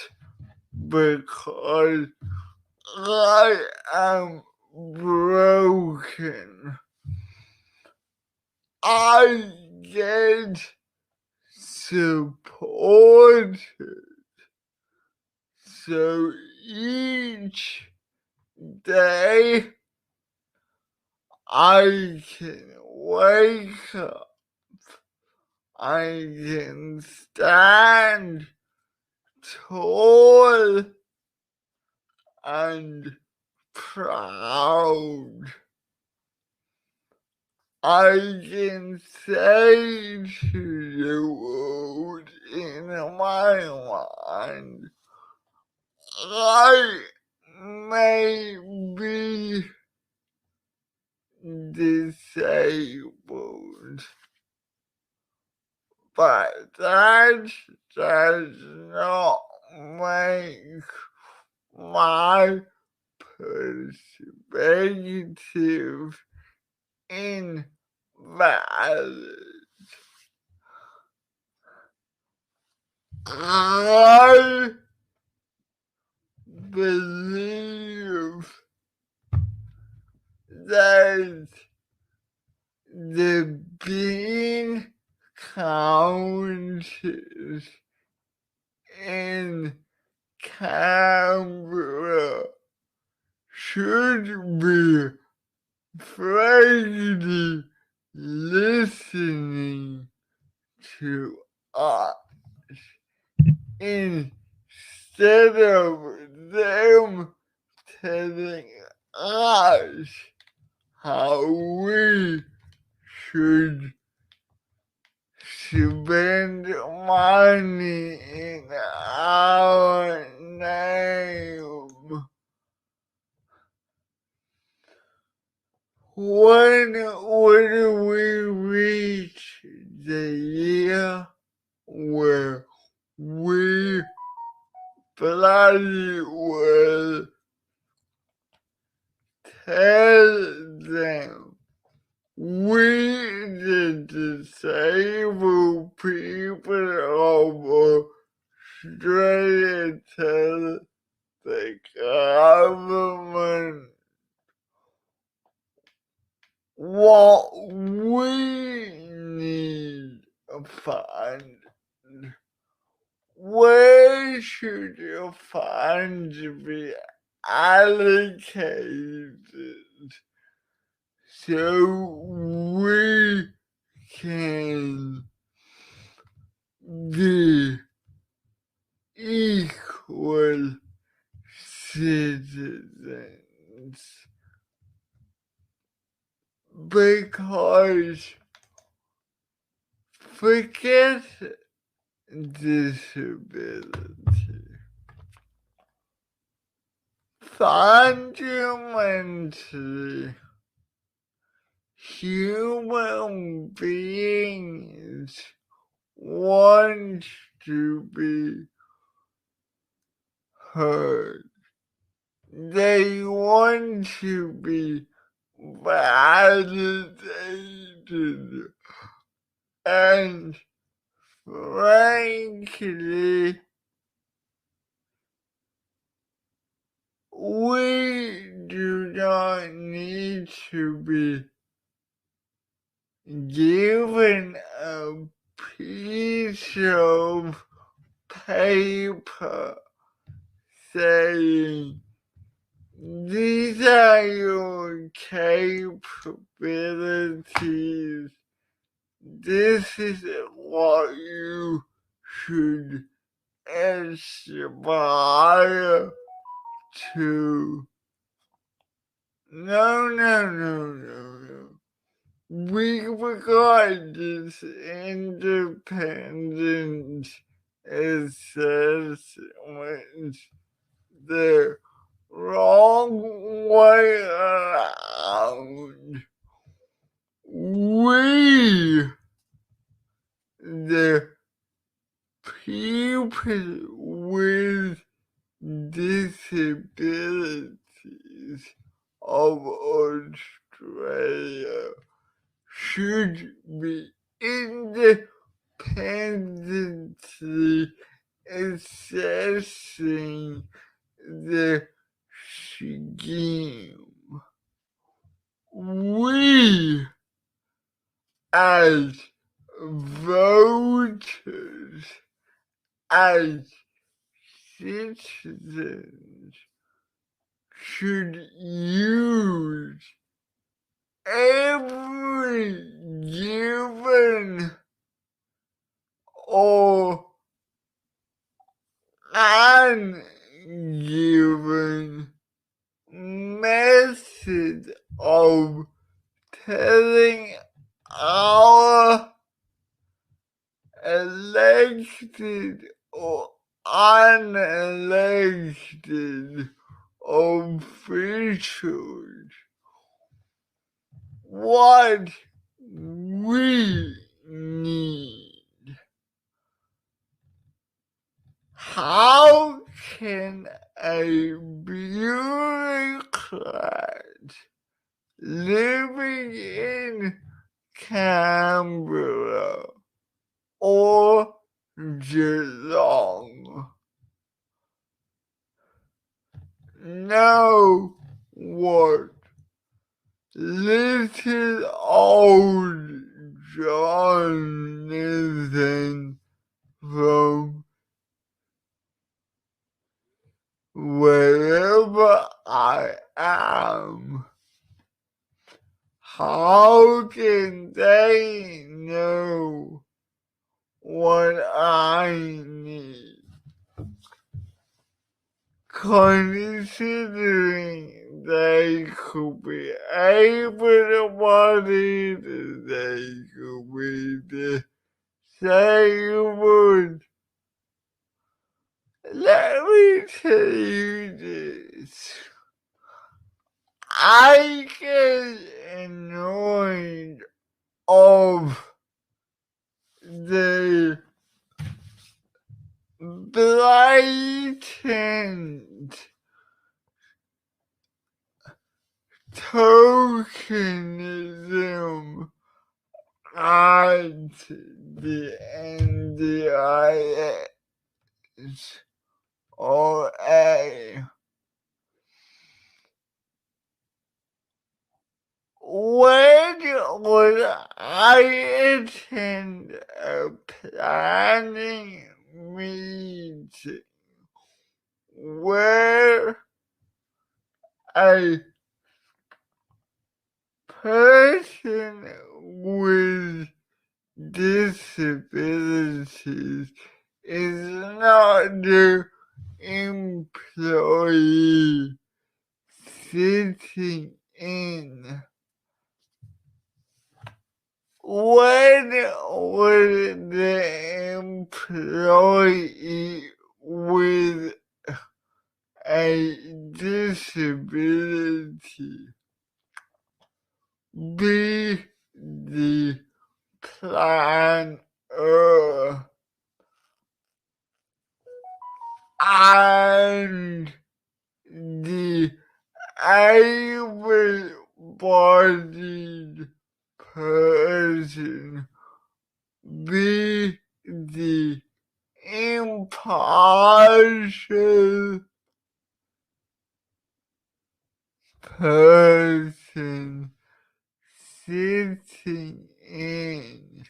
because I am broken. I get supported. So each day I can wake up, I can stand tall and proud. I can say to the world in my mind, I may be disabled, but that does not make my perspective invalid. I believe that the bean counters in Canberra should be frankly listening to us instead of them telling us how we should spend money in our name. When will we reach the year where we bloody well tell them we, the disabled people of Australia, tell the government what we need a fund. Where should the funds be allocated so we can be equal citizens? Because forget disability. Fundamentally, human beings want to be heard. They want to be validated, and frankly, we do not need to be given a piece of paper saying these are your capabilities, this is what you should aspire to. No. We regard this independent assessment the wrong way around. We, the people with disabilities of Australia, should be independently assessing the scheme. We, as voters, as citizens, should use every given or ungiven method of telling our elected or unelected officials what we need. How can a bureaucrat living in Canberra or Geelong know what little old Jonathan from wherever I am? How can they know what I need? Considering they could be able-bodied, they could be disabled. Let me tell you this. I get annoyed of the blatant tokenism at the NDIS or A. When would I attend a planning meeting where a person with disabilities is not the employee sitting in? When would the employee with a disability be the planner and the able-bodied person be the impartial person sitting in?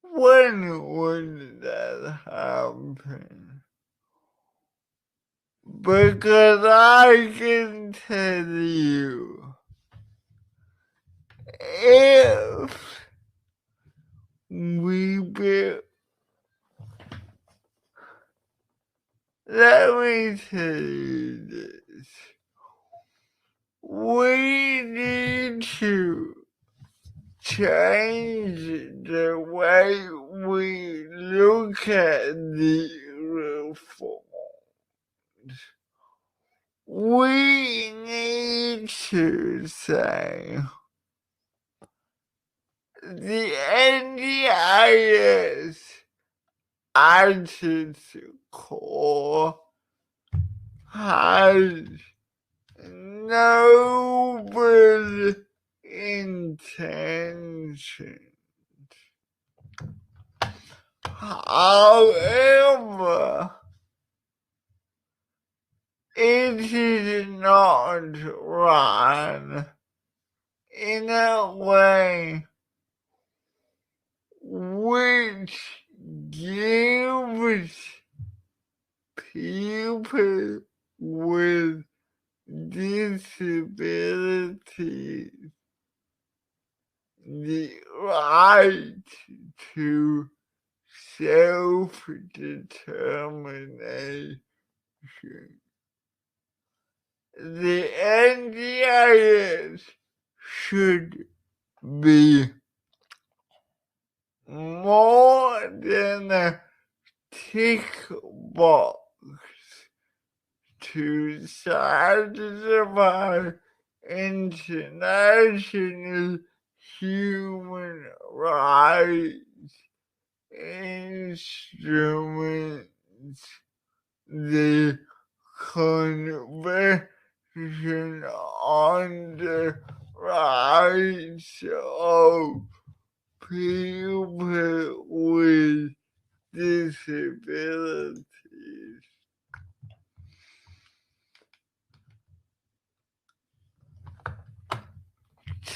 When would that happen? Because I can tell you, if we build, let me tell you this, we need to change the way we look at the reforms. We need to say the NDIS at its core has noble intentions. However, it is not run in a way which gives people with disabilities the right to self-determination. The NDIS should be more than a tick box to satisfy international human rights instruments, the Convention on the Rights of People with Disabilities.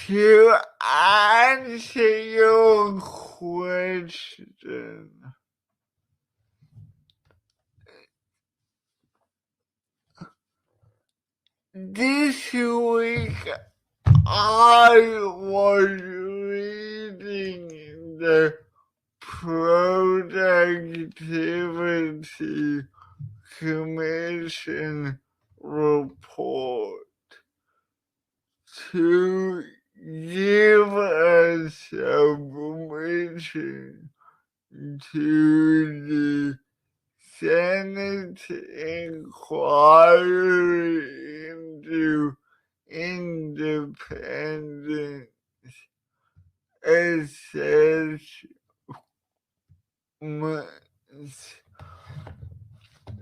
To answer your question, this week I was reading the Productivity Commission report to give a submission to the Senate inquiry into independent months.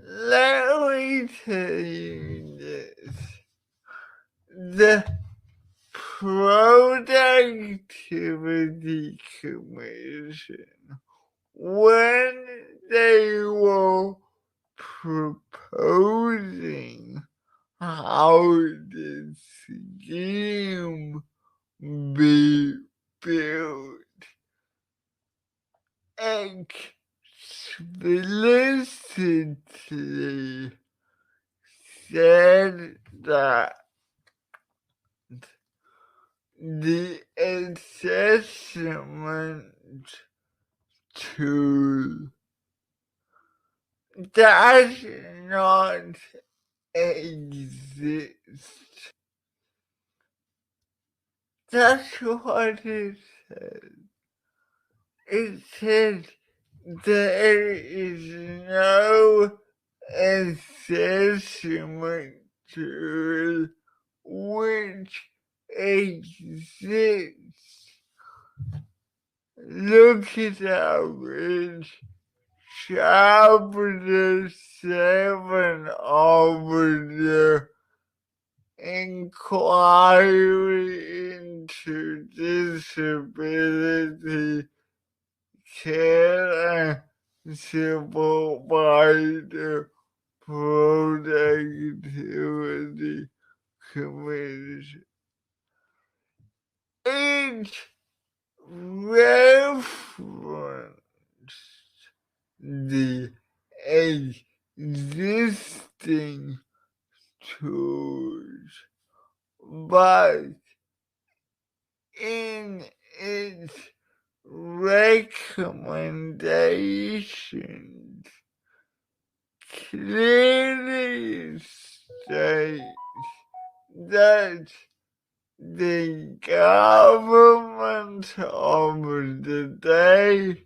Let me tell you this. The Productivity Commission, when they were proposing how the scheme be built, explicitly said that the assessment tool does not exist. That's what it says. It says there is no assessment tool which exists. Look it up. It's chapter 7 of the Inquiry into Disability Care and Supervisor Productivity Commission. It referenced the existing tools, but in its recommendations clearly state that the government of the day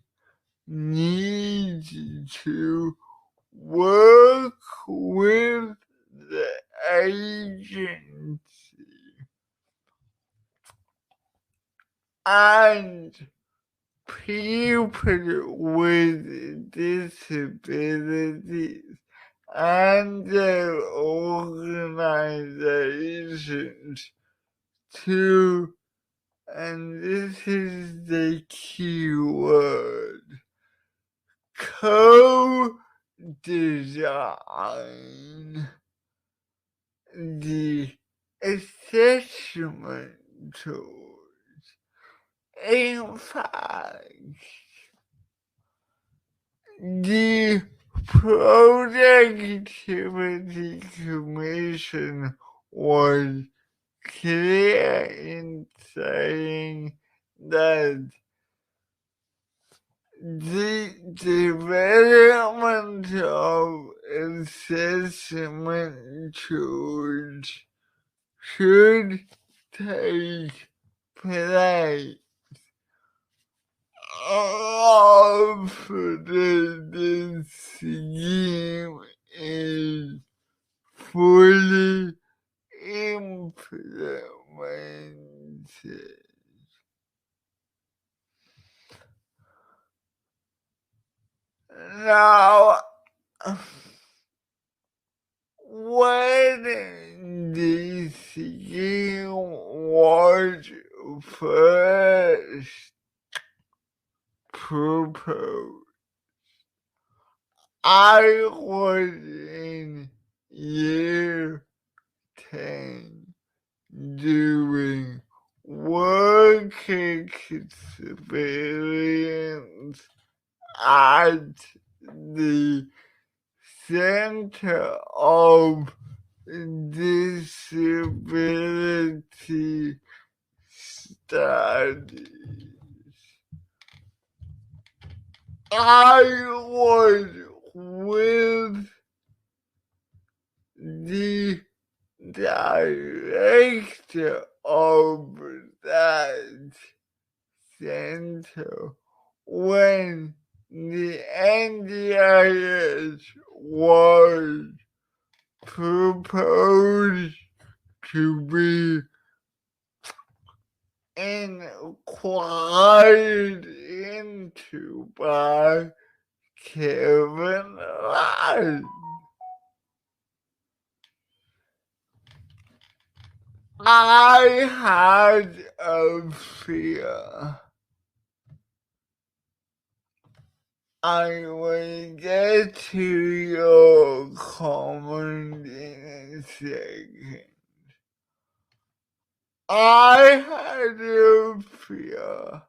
needs to work with the agency and people with disabilities and their organizations to, and this is the key word, co-design the assessment tools. In fact, the Productivity Commission was clear in saying that the development of assessment tools should take place after the scheme is fully implemented. Now, when the scheme was first proposed, I was in year 10 doing work experience at the Center of Disability Studies. I was with the director of that center when the NDIS was proposed to be inquired into by Kevin lied. I had a fear I will get to your comment in a second. I had a fear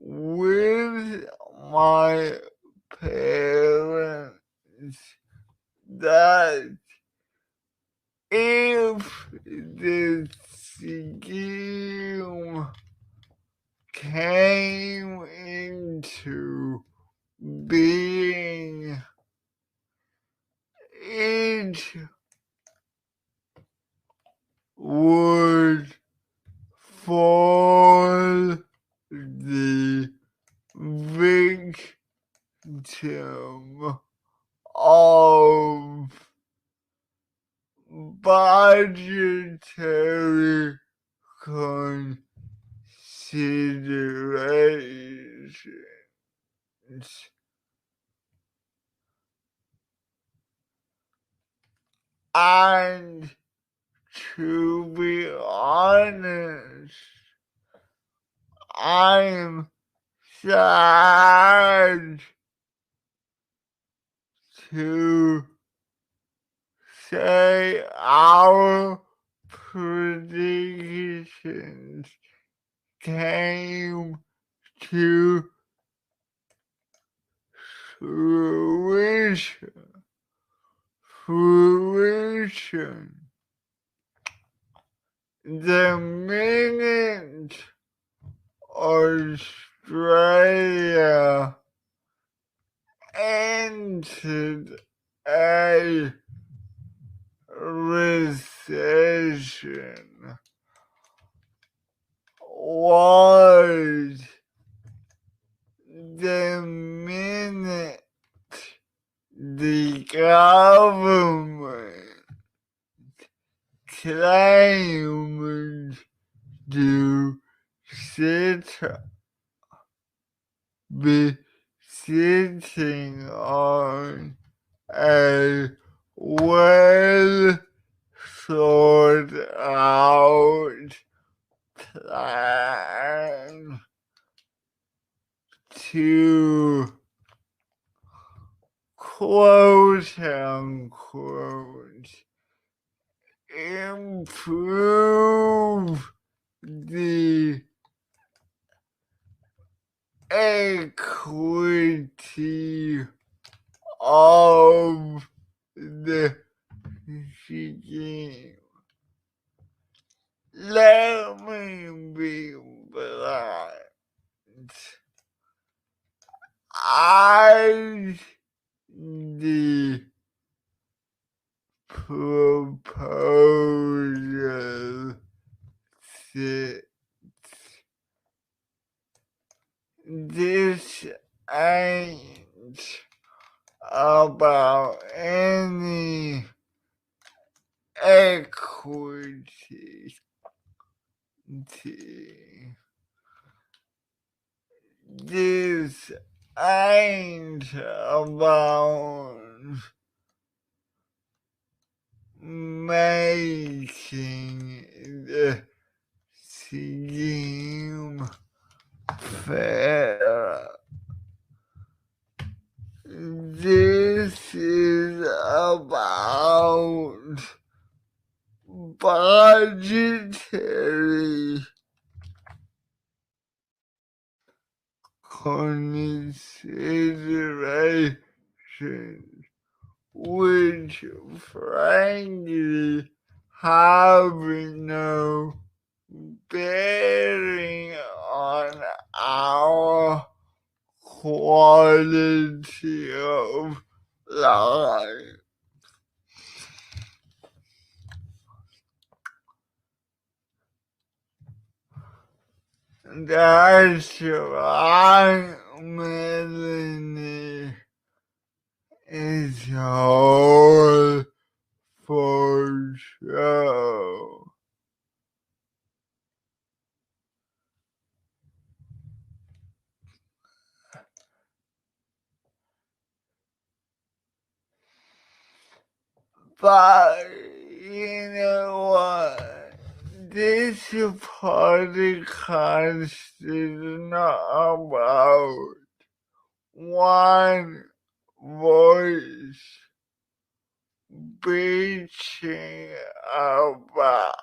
with my parents that if the scheme came into being, it would fall the victim of budgetary considerations. And to be honest, I'm sad to say our predictions came to fruition. The minute Australia entered a recession was the minute the government claimed to be sitting on a well thought out plan to quote unquote improve the equity of the scheme. Let me be blunt. I the proposal that this ain't about any equity. This ain't about making the scheme fair. This is about budgetary considerations, which frankly have no bearing on our quality of life. That's right, Melanie. It's all for show. But you know what? This podcast is not about one voice bitching about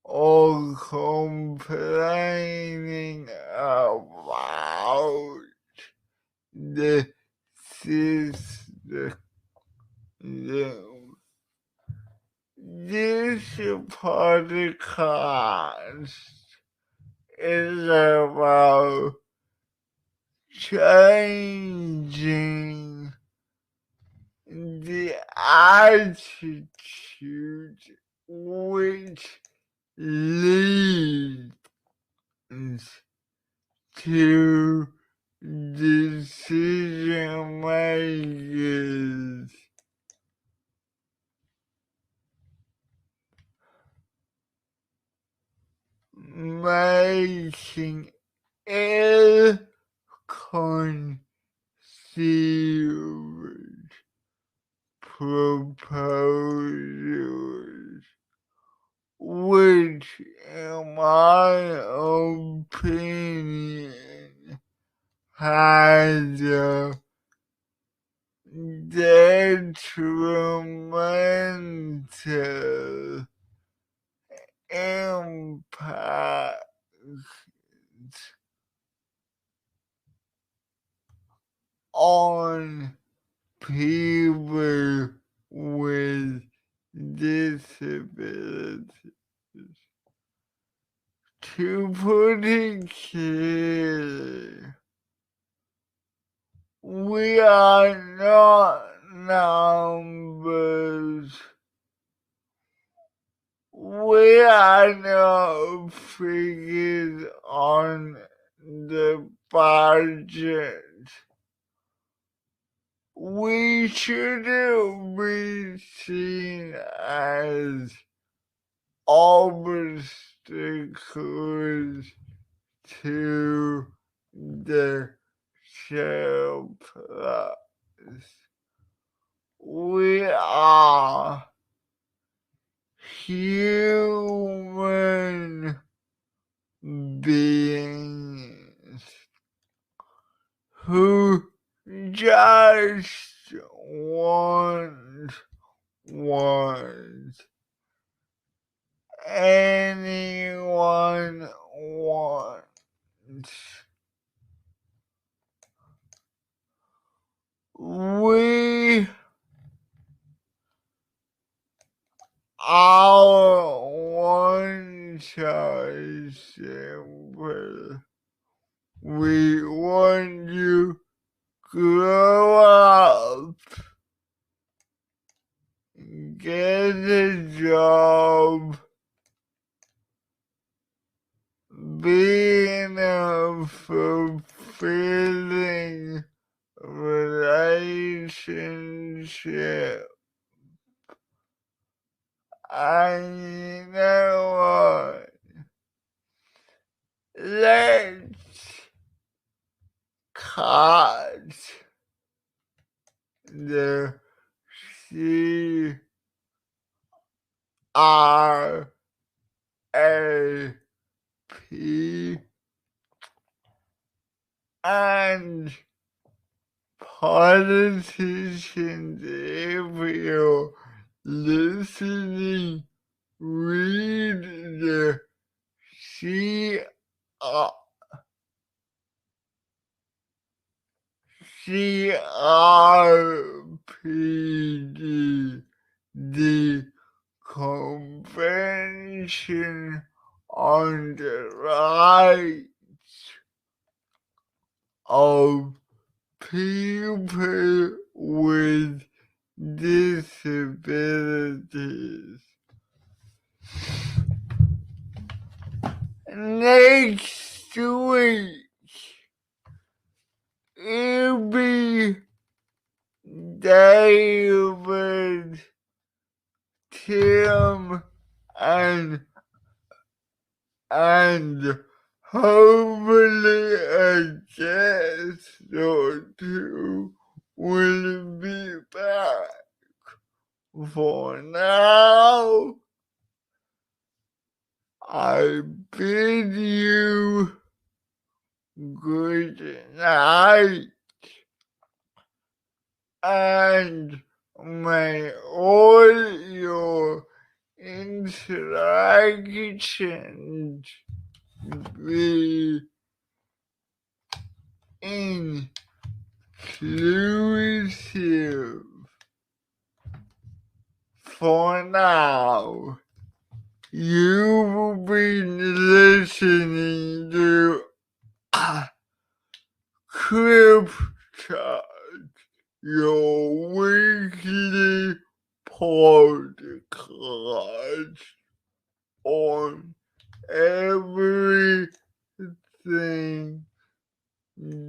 or complaining about the system. This podcast is about changing the attitude which leads to decision makers making ill-conceived proposals, which, in my opinion, has a detrimental impact on people with disabilities. To put it clearly, we are not numbers. We are not figures on the budget. We shouldn't be seen as obstacles to the surplus. We are human beings who just want what anyone wants. Our one choice simple. We want you grow up, get a job, be in a fulfilling relationship. And you know what? Let's cut the CRAP and politicians, if you're listening, read the CRPD, the Convention on the Rights of People with Disabilities. Next week, it'll be David, Tim, and hopefully a guest or two will be back. For now, I bid you good night, and may all your interactions be inclusive. For now, you've been listening to CripChat, your weekly podcast on everything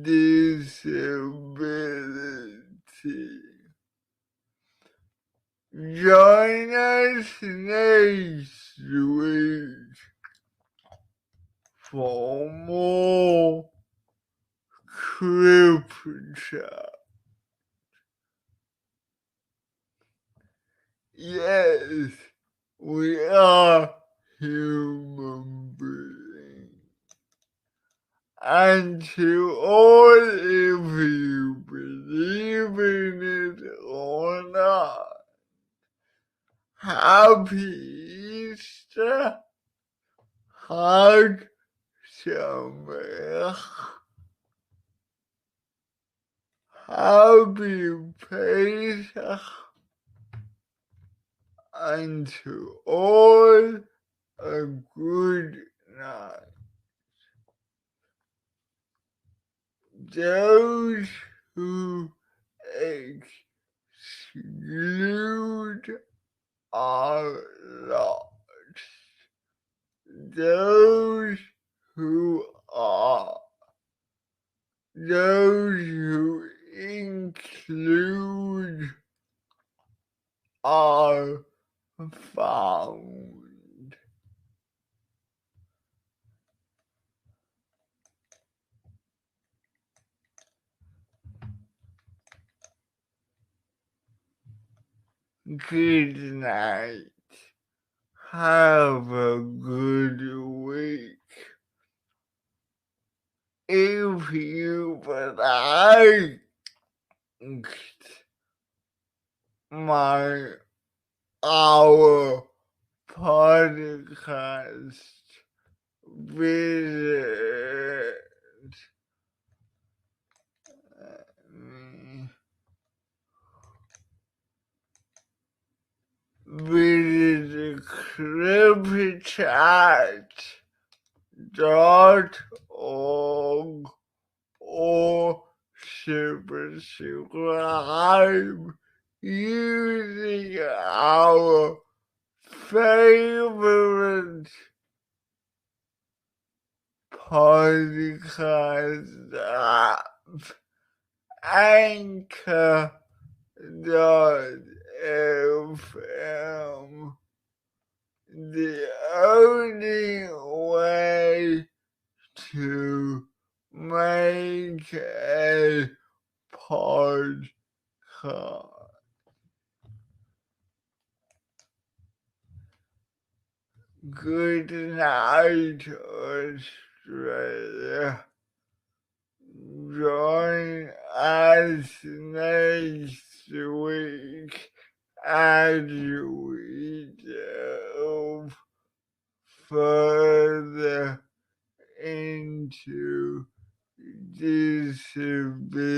disability. Join us next week for more CripChat. Yes, we are human beings. And to all of you believe in it or not, happy Easter, Hag Sameach, happy Pesach, and to all a good night. Those who exclude are lost. Those who include are found. Good night. Have a good week. If you like our podcast, visit CripChat.org or subscribe using our favorite podcast app, Anchor.fm. The only way to make a podcast. Good night, Australia. Join us next week as we delve further into disability.